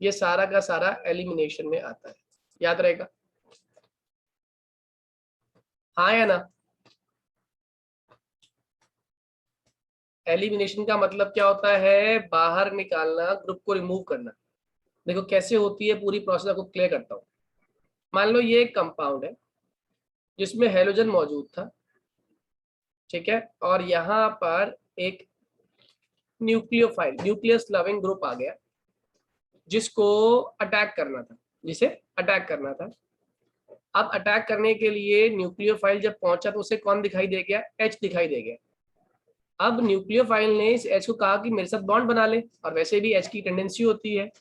ये सारा का सारा एलिमिनेशन में आता है, याद रहेगा? हाँ या ना? एलिमिनेशन का मतलब क्या होता है, बाहर निकालना, ग्रुप को रिमूव करना। देखो कैसे होती है पूरी प्रोसेस, आपको क्लियर करता हूँ। मान लो ये एक कंपाउंड है जिसमें हेलोजन मौजूद था, ठीक है, और यहाँ पर एक न्यूक्लियोफाइल, न्यूक्लियस लविंग ग्रुप आ गया जिसको अटैक करना था, जिसे अटैक करना था। अब अटैक करने के लिए न्यूक्लियोफाइल जब पहुंचा तो उसे कौन दिखाई दे गया, एच दिखाई दे गया। अब न्यूक्लियोफाइल ने इस एच को कहा कि मेरे साथ बॉन्ड बना ले, और वैसे भी एच की टेंडेंसी होती है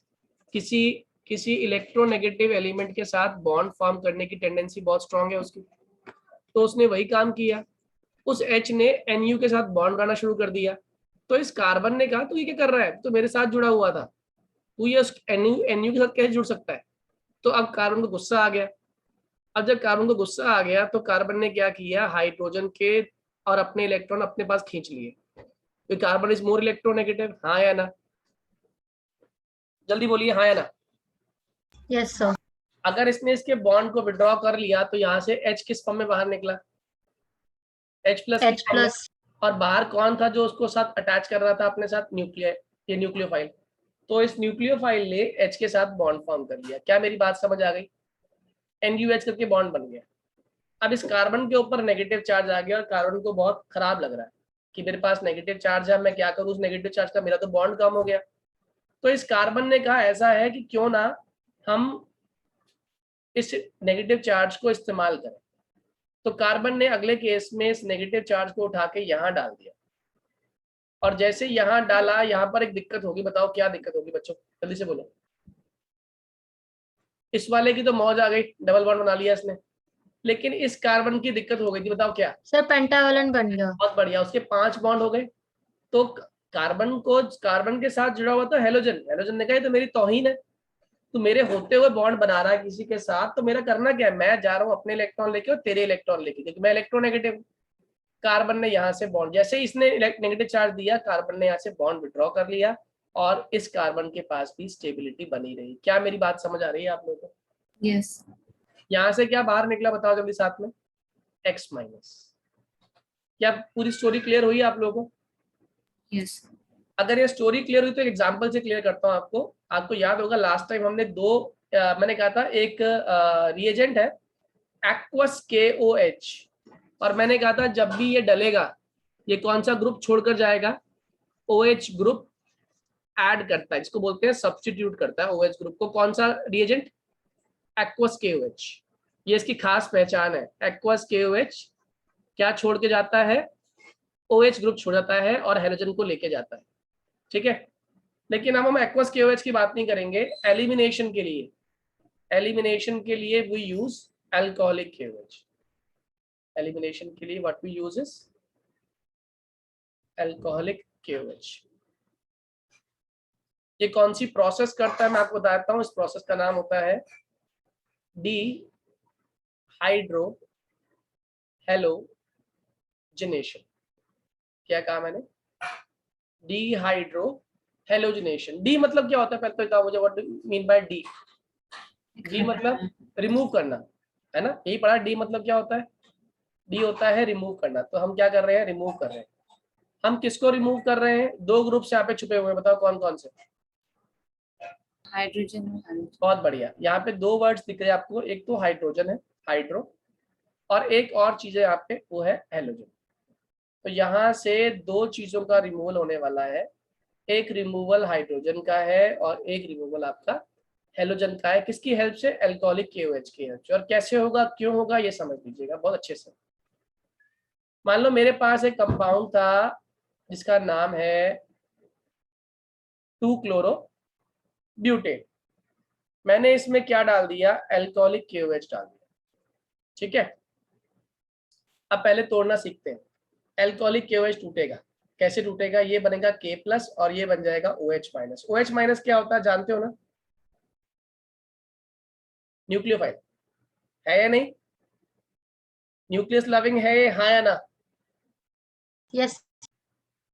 किसी किसी इलेक्ट्रोनेगेटिव एलिमेंट के साथ बॉन्ड फॉर्म करने की टेंडेंसी बहुत स्ट्रांग है उसकी। तो उसने वही काम किया, उस एच ने एनयू के साथ बॉन्ड बनाना शुरू कर दिया। तो इस कार्बन ने कहा तू ये क्या कर रहा है, तो मेरे साथ जुड़ा हुआ था, तू ये एनयू के साथ कैसे जुड़ सकता है। तो अब कार्बन को गुस्सा आ गया। अब जब कार्बन को गुस्सा आ गया तो कार्बन ने क्या किया, हाइड्रोजन के और अपने इलेक्ट्रॉन अपने पास खींच लिए, तो कार्बन इज मोर इलेक्ट्रोनेगेटिव। हाँ या ना? जल्दी बोलिए, हाँ या ना? Yes sir. अगर इसने इसके बॉन्ड को विड्रॉ कर लिया तो यहाँ से H किस फॉर्म में बाहर निकला, H+ H+। और बाहर कौन था जो उसको साथ अटैच कर रहा था अपने साथ, न्यूक्लियर, ये न्यूक्लियोफाइल। तो इस न्यूक्लियोफाइल ने H के साथ बॉन्ड फॉर्म कर लिया। क्या मेरी बात समझ आ गई? NUH करके बॉन्ड बन गया। अब इस कार्बन के ऊपर नेगेटिव चार्ज आ गया और कार्बन को बहुत खराब लग रहा है कि मेरे पास नेगेटिव चार्ज है, मैं क्या करूं उस नेगेटिव चार्ज का, मेरा तो बॉन्ड कम हो गया। तो इस कार्बन ने कहा ऐसा है कि क्यों ना हम इस नेगेटिव चार्ज को इस्तेमाल करें। तो कार्बन ने अगले केस में इस नेगेटिव चार्ज को उठा के यहाँ डाल दिया, और जैसे यहाँ डाला यहाँ पर एक दिक्कत होगी। बताओ क्या दिक्कत होगी बच्चों, जल्दी से बोलो। इस वाले की तो मौज आ गई, डबल बॉन्ड बना लिया इसने, लेकिन इस कार्बन की दिक्कत हो गई थी। बताओ क्या? सर पेंटावलन बन गया। बहुत बढ़िया, उसके 5 बॉन्ड हो गए। तो कार्बन के साथ जुड़ा हुआ था हेलोजन। हेलोजन ने कहा तो मेरी तौहीन है, तो मेरे होते हुए बॉन्ड बना रहा है किसी के साथ, तो मेरा करना क्या है, मैं जा रहा हूँ अपने इलेक्ट्रॉन लेके और तेरे इलेक्ट्रॉन लेके, क्योंकि मैं इलेक्ट्रोनेगेटिव। कार्बन ने यहाँ से बॉन्ड, जैसे इसने नेगेटिव चार्ज दिया, कार्बन ने यहाँ से बॉन्ड विड्रॉ कर लिया और इस कार्बन के पास भी स्टेबिलिटी बनी रही। क्या मेरी बात समझ आ रही है आप लोगों को? Yes. यहाँ से क्या बाहर निकला बताओ जल्दी साथ में, X-। क्या पूरी स्टोरी क्लियर हुई आप लोगों को? Yes. अगर ये स्टोरी क्लियर हुई तो एक एग्जांपल से क्लियर करता हूँ आपको। आपको याद होगा लास्ट टाइम हमने मैंने कहा था एक रिएजेंट है एक्वस KOH, और मैंने कहा था जब भी ये डलेगा ये कौन सा ग्रुप छोड़कर जाएगा, OH ग्रुप ऐड करता है, इसको बोलते हैं सब्स्टिट्यूट करता है OH ग्रुप को। कौन सा रिएजेंट, एक्वस KOH। ये इसकी खास पहचान है, एक्वस KOH क्या छोड़ के जाता है, OH ग्रुप छोड़ जाता है और हेलोजन को लेके जाता है, ठीक है। लेकिन अब हम एक्वस KOH की बात नहीं करेंगे। एलिमिनेशन के लिए, एलिमिनेशन के लिए we use alcoholic KOH। Elimination के लिए what we use is alcoholic KOH। ये कौन सी प्रोसेस करता है मैं आपको बताता हूँ। इस प्रोसेस का नाम होता है डी हाइड्रो हेलोजिनेशन। क्या कहा मैंने? Dehydro halogenation. डी मतलब क्या होता है पहले तो बताओ मुझे, what do mean by D? D मतलब रिमूव करना, है ना? यही पढ़ा। डी मतलब क्या होता है? डी होता है रिमूव करना। तो हम क्या कर रहे हैं? रिमूव कर रहे हैं। हम किसको रिमूव कर रहे हैं? दो ग्रुप्स यहाँ पे छुपे हुए हैं, बताओ कौन कौन से? हाइड्रोजन और हेलोजन। बहुत बढ़िया। यहाँ पे दो वर्ड्स दिख रहे हैं आपको, एक तो हाइड्रोजन है, हाइड्रो, और एक और चीज है यहाँ पे, वो है हेलोजन। तो यहाँ से दो चीजों का रिमूवल होने वाला है। एक रिमूवल हाइड्रोजन का है और एक रिमूवल आपका हेलोजन का है। किसकी हेल्प से? अल्कोहलिक KOH की हेल्प से। और कैसे होगा, क्यों होगा, ये समझ लीजिएगा बहुत अच्छे से। मान लो मेरे पास एक कंपाउंड था जिसका नाम है 2-क्लोरो-ब्यूटेन। मैंने इसमें क्या डाल दिया? अल्कोहलिक KOH डाल दिया, ठीक है। अब पहले तोड़ना सीखते हैं। अल्कोहलिक KOH टूटेगा, कैसे टूटेगा? ये बनेगा K+ और ये बन जाएगा OH-। OH- क्या होता है जानते हो ना? न्यूक्लियोफाइल है या नहीं? न्यूक्लियस लविंग है ये, हाँ या ना? यस।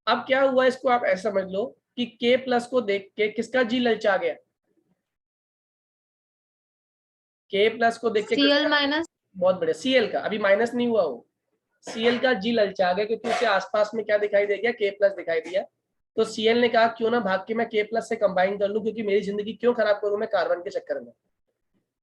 अब क्या हुआ, इसको आप ऐसा समझ लो कि K+ को देख के किसका जी ललचा गया? K+ को देख के Cl-। बहुत बढ़िया। Cl का अभी माइनस नहीं हुआ, वो Cl का जी ललचा गया क्योंकि उसे आसपास में क्या दिखाई दे गया? K+ दिखाई दिया। तो Cl ने कहा क्यों ना भाग के मैं K+ से कंबाइन कर लूं, क्योंकि मेरी जिंदगी क्यों खराब करूं मैं कार्बन के चक्कर में।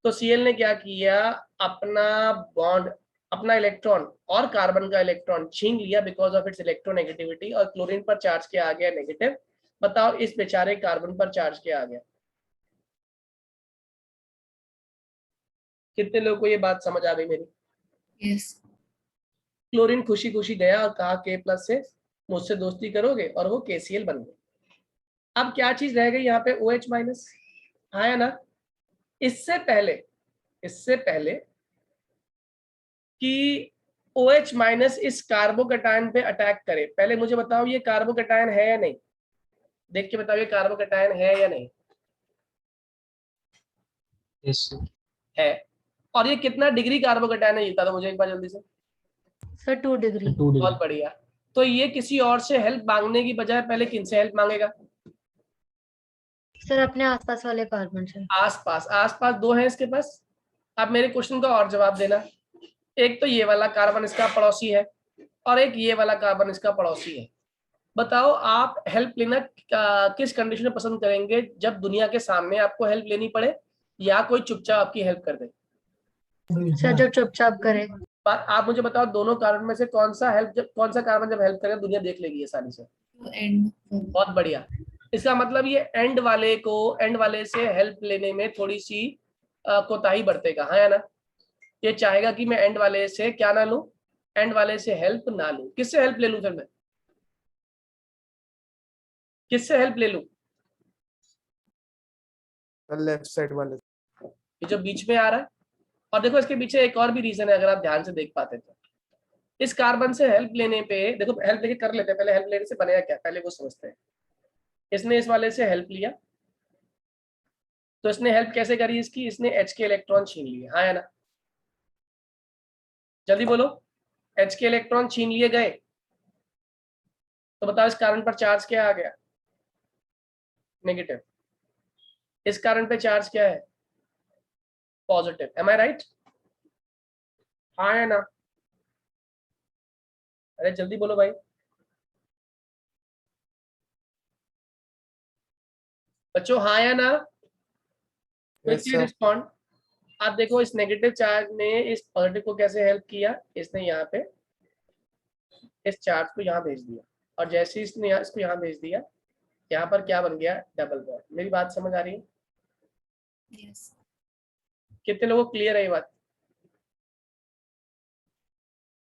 तो Cl ने क्या किया? अपना बॉन्ड, अपना इलेक्ट्रॉन और कार्बन का इलेक्ट्रॉन छीन लिया बिकॉज ऑफ इट्स इलेक्ट्रोनेगेटिविटी, और क्लोरीन पर चार्ज क्या आ गया? नेगेटिव। बताओ इस बेचारे कार्बन पर चार्ज क्या आ गया? कितने लोगों को ये बात समझ आ गई मेरी? यस। क्लोरीन खुशी खुशी गया और कहा K+ से मुझसे दोस्ती करोगे, और वो KCl बन गए। अब क्या चीज रह गई यहाँ पे? OH-। हाँ या ना? इससे पहले कि OH- इस कार्बोकैटायन पे अटैक करे, पहले मुझे बताओ ये कार्बोकैटायन है या नहीं? देख के बताओ ये कार्बोकैटायन है या नहीं? yes sir, है। और ये कितना डिग्री कार्बोकैटायन है ये बता दो मुझे एक बार जल्दी से। Sir 2 degree. 2 बहुत degree, बढ़िया। तो ये किसी और से हेल्प मांगने की बजाय पहले किनसे हेल्प मांगेगा? सर अपने आसपास वाले कार्बन से। आसपास। आसपास दो हैं इसके पास। अब मेरे क्वेश्चन का और जवाब देना। एक तो ये वाला कार्बन इसका पड़ोसी है और एक ये वाला कार्बन इसका पड़ोसी है। बताओ आप हेल्प लेना किस कंडीशन में पसंद करेंगे? जब दुनिया के सामने आपको हेल्प लेनी पड़े, या कोई चुपचाप आपकी हेल्प कर दे? सर जो चुपचाप करे। पर आप मुझे बताओ दोनों कार्बन में से कौन सा कार्बन जब हेल्प करेगा दुनिया देख लेगी आसानी से? Two and. बहुत बढ़िया। इसका मतलब ये एंड वाले से हेल्प लेने में थोड़ी सी कोताही बरतेगा, हाँ या ना? ये चाहेगा कि मैं एंड वाले से क्या ना लूं? एंड वाले से हेल्प ना लूं। किससे हेल्प ले लूं फिर मैं? किससे हेल्प ले लूं? लेफ्ट साइड वाले। ये जो बीच में आ रहा है। और देखो इसके पीछे एक और भी रीजन है, अगर आप ध्यान से देख पाते तो। इस कार्बन से हेल्प लेने पे देखो, हेल्प लेके कर लेते हैं, पहले हेल्प लेने से बनेगा क्या पहले वो समझते हैं। इसने इस वाले से हेल्प लिया, तो इसने हेल्प कैसे करी इसकी? इसने H के इलेक्ट्रॉन छीन लिए, हाँ या ना? जल्दी बोलो। H के इलेक्ट्रॉन छीन लिए गए, तो बताओ इस कार्बन पर चार्ज क्या आ गया? नेगेटिव। इस कार्बन पे चार्ज क्या है? पॉजिटिव। एम आई राइट? हाँ या ना? अरे जल्दी बोलो भाई। बच्चों हाँ या ना? Quickly respond. आप देखो इस नेगेटिव चार्ज ने इस पॉजिटिव को कैसे हेल्प किया? इसने यहाँ पे इस चार्ज को यहाँ भेज दिया, और जैसे इसने इसको यहाँ भेज दिया, यहाँ पर क्या बन गया? Double bond. मेरी बात समझ आ रही है? यस। कितने लोगों को क्लियर है ये बात?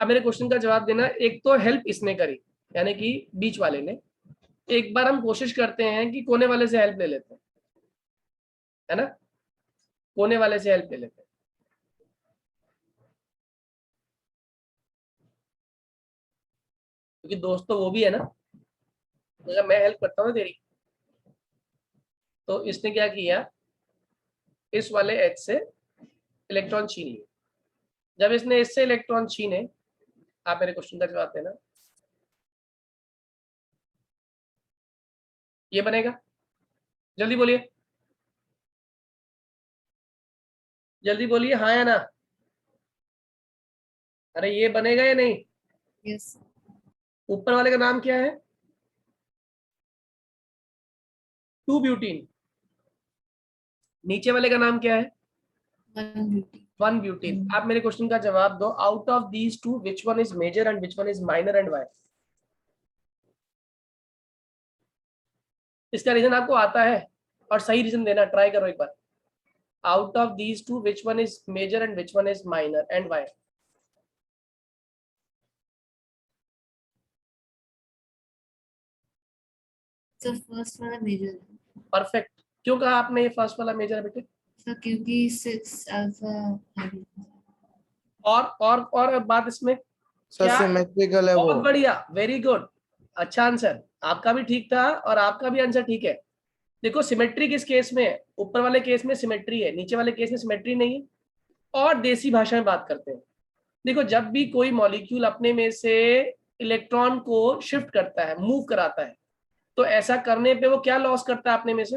अब मेरे क्वेश्चन का जवाब देना। एक तो हेल्प इसने करी, यानी कि बीच वाले ने। एक बार हम कोशिश करते हैं कि कोने वाले से हेल्प ले लेते हैं, है ना, कोने वाले से हेल्प ले लेते हैं। क्योंकि दोस्त तो वो भी है ना, अगर मैं हेल्प करता हूँ तेरी, तो इसने क्या किया, इस वाले एच से इलेक्ट्रॉन छीन लिए। जब इसने इससे इलेक्ट्रॉन छीने, आप मेरे क्वेश्चन का जवाब देना, ये बनेगा, जल्दी बोलिए, जल्दी बोलिए, हाँ या ना। अरे ये बनेगा या नहीं? Yes. ऊपर वाले का नाम क्या है? 2 ब्यूटीन। नीचे वाले का नाम क्या है? 1 beauty. 1 ब्यूटीन। आप मेरे क्वेश्चन का जवाब दो, out of these two which one is major and which one is minor and why? इसका रीजन आपको आता है, और सही रीजन देना, ट्राई करो एक बार। Out of these two which one is major and which one is minor and why? So first वाला major है। परफेक्ट। क्यों कहा आपने ये फर्स्ट वाला मेजर है बेटे? So क्योंकि 6 alpha hydrogen। और बात इसमें सर क्या? सिमेट्रिकल है वो। बहुत बढ़िया, वेरी गुड, अच्छा आंसर, आपका भी ठीक था और आपका भी आंसर ठीक है। देखो सिमेट्री किस केस में है? ऊपर वाले केस में सिमेट्री है, नीचे वाले केस में सिमेट्री नहीं है। और देसी भाषा में बात करते हैं, देखो जब भी कोई मॉलिक्यूल अपने में से इलेक्ट्रॉन को शिफ्ट करता है, मूव कराता है, तो ऐसा करने पे वो क्या लॉस करता है अपने में से?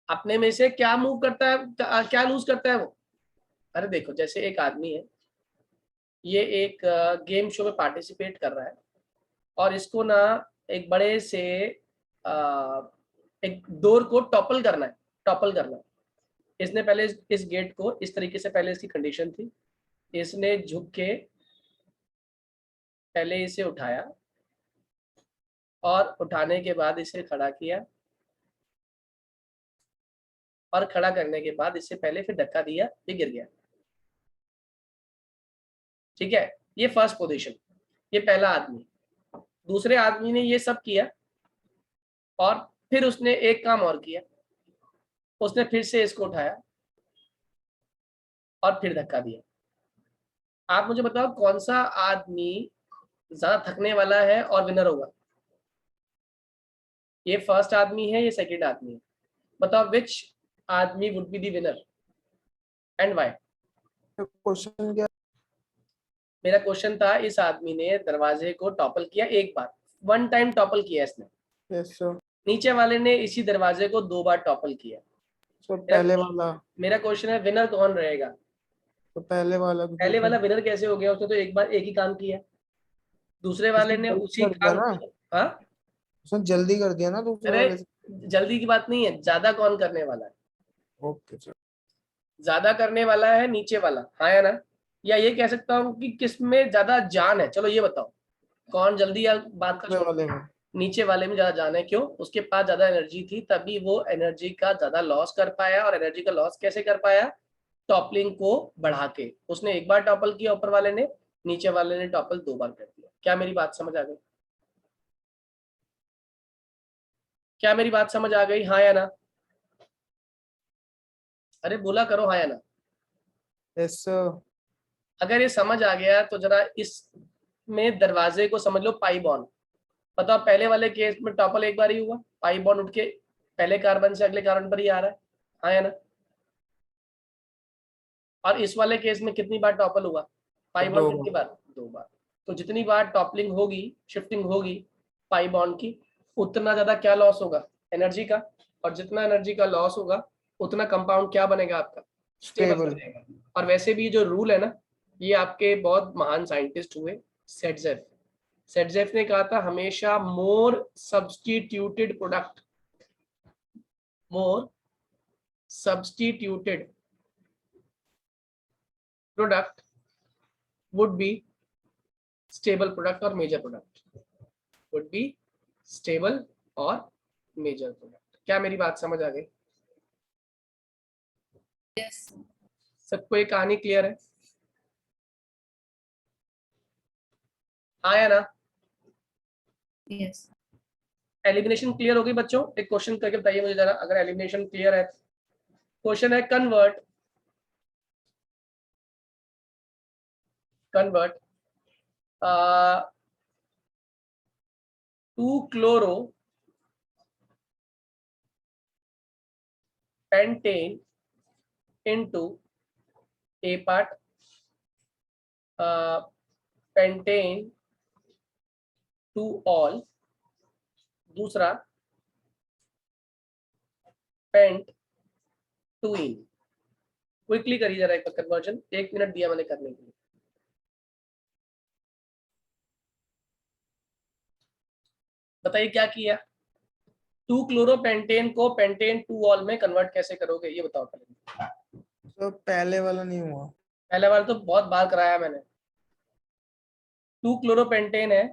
अपने में से क्या मूव करता है, क्या लूज करता है वो? अरे देखो, जैसे एक आदमी है, ये एक गेम शो में पार्टिसिपेट कर रहा है, और इसको ना एक बड़े से एक डोर को टॉपल करना है, टॉपल करना है। इसने पहले इस गेट को इस तरीके से, पहले इसकी कंडीशन थी, इसने झुक के पहले इसे उठाया, और उठाने के बाद इसे खड़ा किया, और खड़ा करने के बाद इससे पहले फिर धक्का दिया, ये गिर गया। ठीक है, ये फर्स्ट पोजीशन, ये पहला आदमी। दूसरे आदमी ने ये सब किया, और फिर उसने एक काम और किया, उसने फिर से इसको उठाया और फिर धक्का दिया। आप मुझे बताओ कौन सा आदमी ज्यादा थकने वाला है और विनर होगा? ये फर्स्ट आदमी है, ये सेकंड आदमी है? बताओ विच आदमी would be the winner and why? Question क्या? मेरा क्वेश्चन था, इस आदमी ने दरवाजे को टॉपल किया एक बार, 1 टाइम टॉपल किया इसने। Yes sir. नीचे वाले ने इसी दरवाजे को 2 बार टॉपल किया। सर पहले वाला। मेरा क्वेश्चन है, विनर कौन रहेगा? तो पहले वाला। पहले वाला विनर कैसे हो गया? उसने तो एक बार एक ही काम किया, दूसरे वाले ने उसी कर दिया काम ना, किया। हाँ, उसने जल्दी कर दिया ना दूसरे अरे वाले से। जल्दी की बात नहीं है, ज्यादा कौन करने वाला है? Okay sir. ज्यादा करने वाला है नीचे वाला, हाँ या ना? या ये कह सकता हूँ कि किस में ज्यादा जान है? चलो ये बताओ, कौन जल्दी, या बात का दूसरे वाले में। नीचे वाले में ज्यादा जान है। क्यों? उसके पास ज्यादा एनर्जी थी, तभी वो एनर्जी का ज्यादा लॉस कर पाया। और एनर्जी का लॉस कैसे कर पाया? टॉपलिंग को बढ़ा के। उसने एक बार टॉपल किया ऊपर वाले ने, नीचे वाले ने टॉपल 2 बार कर दिया। क्या मेरी बात समझ आ गई? क्या मेरी बात समझ आ गई, हाँ या ना? अरे बोला करो हाँ या ना। Yes sir. अगर ये समझ आ गया तो जरा इस में दरवाजे को समझ लो पाई बॉन्ड। बताओ पहले वाले केस में टॉपल एक बार ही हुआ, पाई बॉन्ड उठ के पहले कार्बन से अगले कार्बन पर ही आ रहा है, हाँ या ना? और इस वाले केस में कितनी बार टॉपल हुआ? पाई बॉन्ड कितनी बार? 2 बार। तो जितनी बार टॉपलिंग होगी, शिफ्टिंग होगी पाई बॉन्ड की, उतना ज्यादा क्या लॉस होगा? एनर्जी का। और जितना एनर्जी का लॉस होगा, उतना कंपाउंड क्या बनेगा आपका? स्टेबल बनेगा। और वैसे भी जो रूल है ना, ये आपके बहुत महान साइंटिस्ट हुए, सेटजेफ। सेटजेफ ने कहा था हमेशा मोर substituted product, more substituted product would be stable product or major product, would be stable और major product। क्या मेरी बात समझ आ गई? Yes. सबको ये कहानी क्लियर है? हाँ या ना? Yes. एलिमिनेशन क्लियर हो गई बच्चों? एक क्वेश्चन करके बताइए मुझे जरा, अगर एलिमिनेशन क्लियर है। क्वेश्चन है convert 2-chloro pentane into A part, pentane to all, दूसरा पेंट टू इन। क्विकली करिए जरा एक कन्वर्जन, 1 मिनट दिया मैंने करने के लिए। बताइए क्या किया? 2-chloropentate को पेंटेन टू ऑल में कन्वर्ट कैसे करोगे ये बताओ पहले। तो पहले वाला नहीं हुआ। पहले वाला तो बहुत बार कराया मैंने। 2-chloropentate है,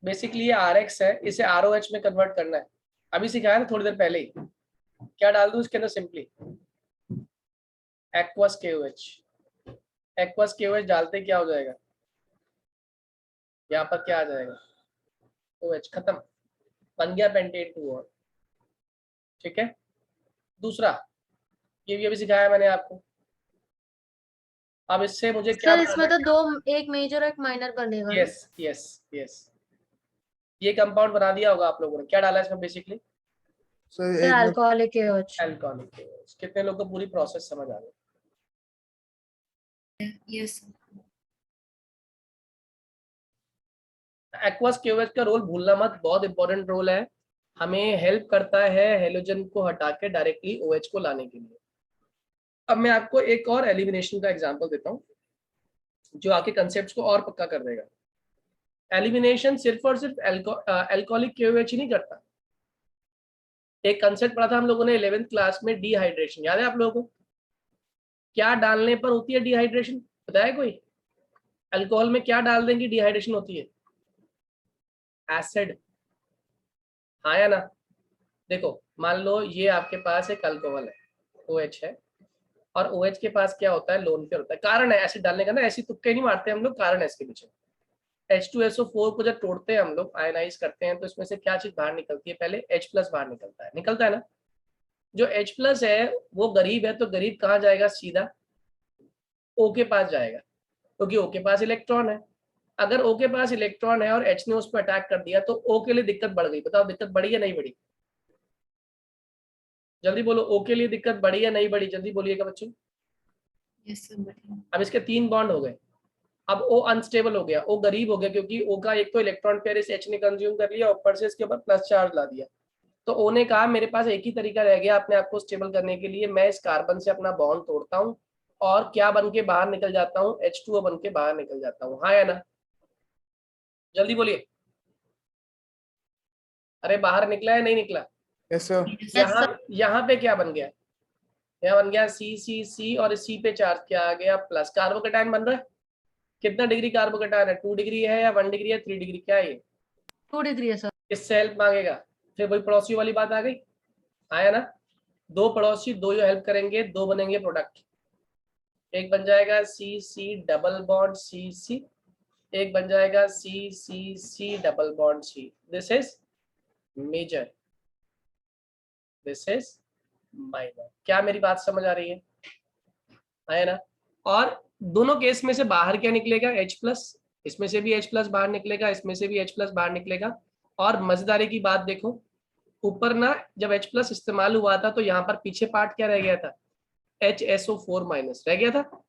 बेसिकली ये RX है, इसे ROH में कन्वर्ट करना है। अभी सिखाया ना थोड़ी देर पहले ही। क्या डाल दूं इसके अंदर? Simply aqueous KOH। Aqueous KOH डालते क्या हो जाएगा? यहाँ पर क्या आ जाएगा? OH, खत्म, बन गया पेंटेन टू ऑल। ठीक है, दूसरा ये भी अभी सिखाया मैंने आपको। अब इससे मुझे क्या सर इसमें बनाना तो दो, एक मेजर और एक माइनर बनेगा है? ना? यस यस यस, ये कंपाउंड बना दिया होगा आप लोगों ने। क्या डाला इसमें बेसिकली? सर सर एक minute, alcoholic KOH। Alcoholic KOH। कितने लोग को पूरी प्रोसेस समझ आ गई? Yes. एक्वस KOH का रोल भूलना मत, बहुत इंपॉर्टेंट रोल है। हमें हेल्प करता है हेलोजन को हटा के डायरेक्टली OH को लाने के लिए। अब मैं आपको एक और एलिमिनेशन का एग्जांपल देता हूँ जो आपके कंसेप्ट्स को और पक्का कर देगा। एलिमिनेशन सिर्फ और सिर्फ अल्कोहलिक KOH ही नहीं करता। एक कंसेप्ट पढ़ा था हम लोगों ने 11th क्लास में, डिहाइड्रेशन, याद है आप लोगों को? क्या डालने पर होती है डिहाइड्रेशन, बताया कोई? अल्कोहल में क्या डाल देंगे डिहाइड्रेशन होती है? एसिड। हाँ या ना? देखो मान लो ये आपके पास एक अल्कोहल है, OH है, और OH के पास क्या होता है? लोन पेयर होता है। कारण है एसिड डालने का ना, ऐसी तुक्के नहीं मारते हम लोग, कारण है इसके पीछे। H2SO4 को जब तोड़ते हैं हम लोग, आयनाइज करते हैं, तो इसमें से क्या चीज बाहर निकलती है? पहले H+ बाहर निकलता है ना? जो H+ है वो गरीब है, तो गरीब कहाँ जाएगा? सीधा O के पास जाएगा, क्योंकि O के पास इलेक्ट्रॉन है। अगर O के पास इलेक्ट्रॉन है और H ने उस पर अटैक कर दिया, तो O के लिए दिक्कत बढ़ गई। बताओ दिक्कत बढ़ी या नहीं बढ़ी? जल्दी बोलो, O के लिए दिक्कत बढ़ी या नहीं बढ़ी? जल्दी बोलिएगा बच्चों। Yes, sir. But अब इसके 3 बॉन्ड हो गए। अब O अनस्टेबल हो गया, O गरीब हो गया, क्योंकि O का एक तो इलेक्ट्रॉन पेयर इस H ने कंज्यूम कर लिया, ऊपर से इसके ऊपर प्लस चार्ज ला दिया। तो O ने कहा मेरे पास एक ही तरीका रह गया अपने आप को स्टेबल करने के लिए, मैं इस कार्बन से अपना बॉन्ड तोड़ता हूँ और क्या बन के बाहर निकल जाता हूँ? H2O बन के बाहर निकल जाता हूँ। हाँ या ना? जल्दी बोलिए। अरे बाहर निकला है नहीं निकला? Yes sir. yes, यहाँ पे क्या बन गया? यहाँ बन गया C और C पे चार्ज क्या आ गया? प्लस। कार्बोकेटायन बन रहा है। कितना डिग्री कार्बोकेटायन है? 2 डिग्री है या 1 डिग्री है, 3 डिग्री, क्या है ये? 2 डिग्री है सर। इससे हेल्प मांगेगा, फिर वही पड़ोसी वाली बात आ गई। आया ना? 2 पड़ोसी, 2 जो हेल्प करेंगे, 2 बनेंगे प्रोडक्ट। एक बन जाएगा C डबल बॉन्ड C, एक बन जाएगा C double bond C। This is major, this is minor. क्या मेरी बात समझ आ रही है? है ना? और दोनों केस में से बाहर क्या निकलेगा? H+। इसमें से भी H+ बाहर निकलेगा, इसमें से भी H+ बाहर निकलेगा। और मजेदारी की बात देखो, ऊपर ना जब H+ इस्तेमाल हुआ था तो यहाँ पर पीछे पार्ट क्या रह गया था? HSO4- रह गया था।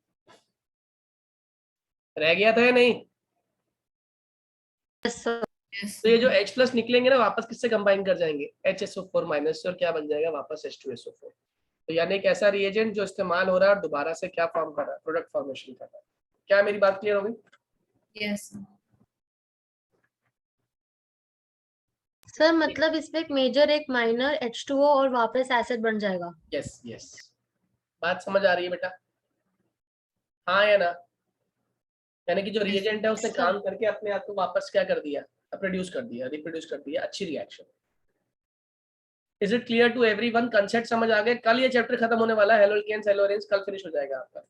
रह गया था या नहीं? Yes sir. yes. तो ये जो H+ निकलेंगे ना, वापस किससे कंबाइन कर जाएंगे? HSO4- से, और क्या बन जाएगा वापस? H2SO4। तो यानी एक ऐसा रिएजेंट जो इस्तेमाल हो रहा है और दोबारा से क्या फॉर्म कर रहा है? प्रोडक्ट फॉर्मेशन कर रहा है। क्या मेरी बात क्लियर हो गई? Yes, sir. सर मतलब इसमें एक मेजर एक माइनर H2O और वापस एसिड बन जाएगा। यस यस, बात समझ आ रही है बेटा? हाँ या ना? यानी कि जो रिएजेंट है उसने सर। काम करके अपने आप को वापस क्या कर दिया? प्रोड्यूस कर दिया, रिप्रोड्यूस कर दिया। अच्छी reaction. Is it clear to everyone? Concept समझ आ गए? कल ये चैप्टर खत्म होने वाला है, हेलोल्केन्स, हेलोरेन्स, कल फिनिश हो जाएगा आपका।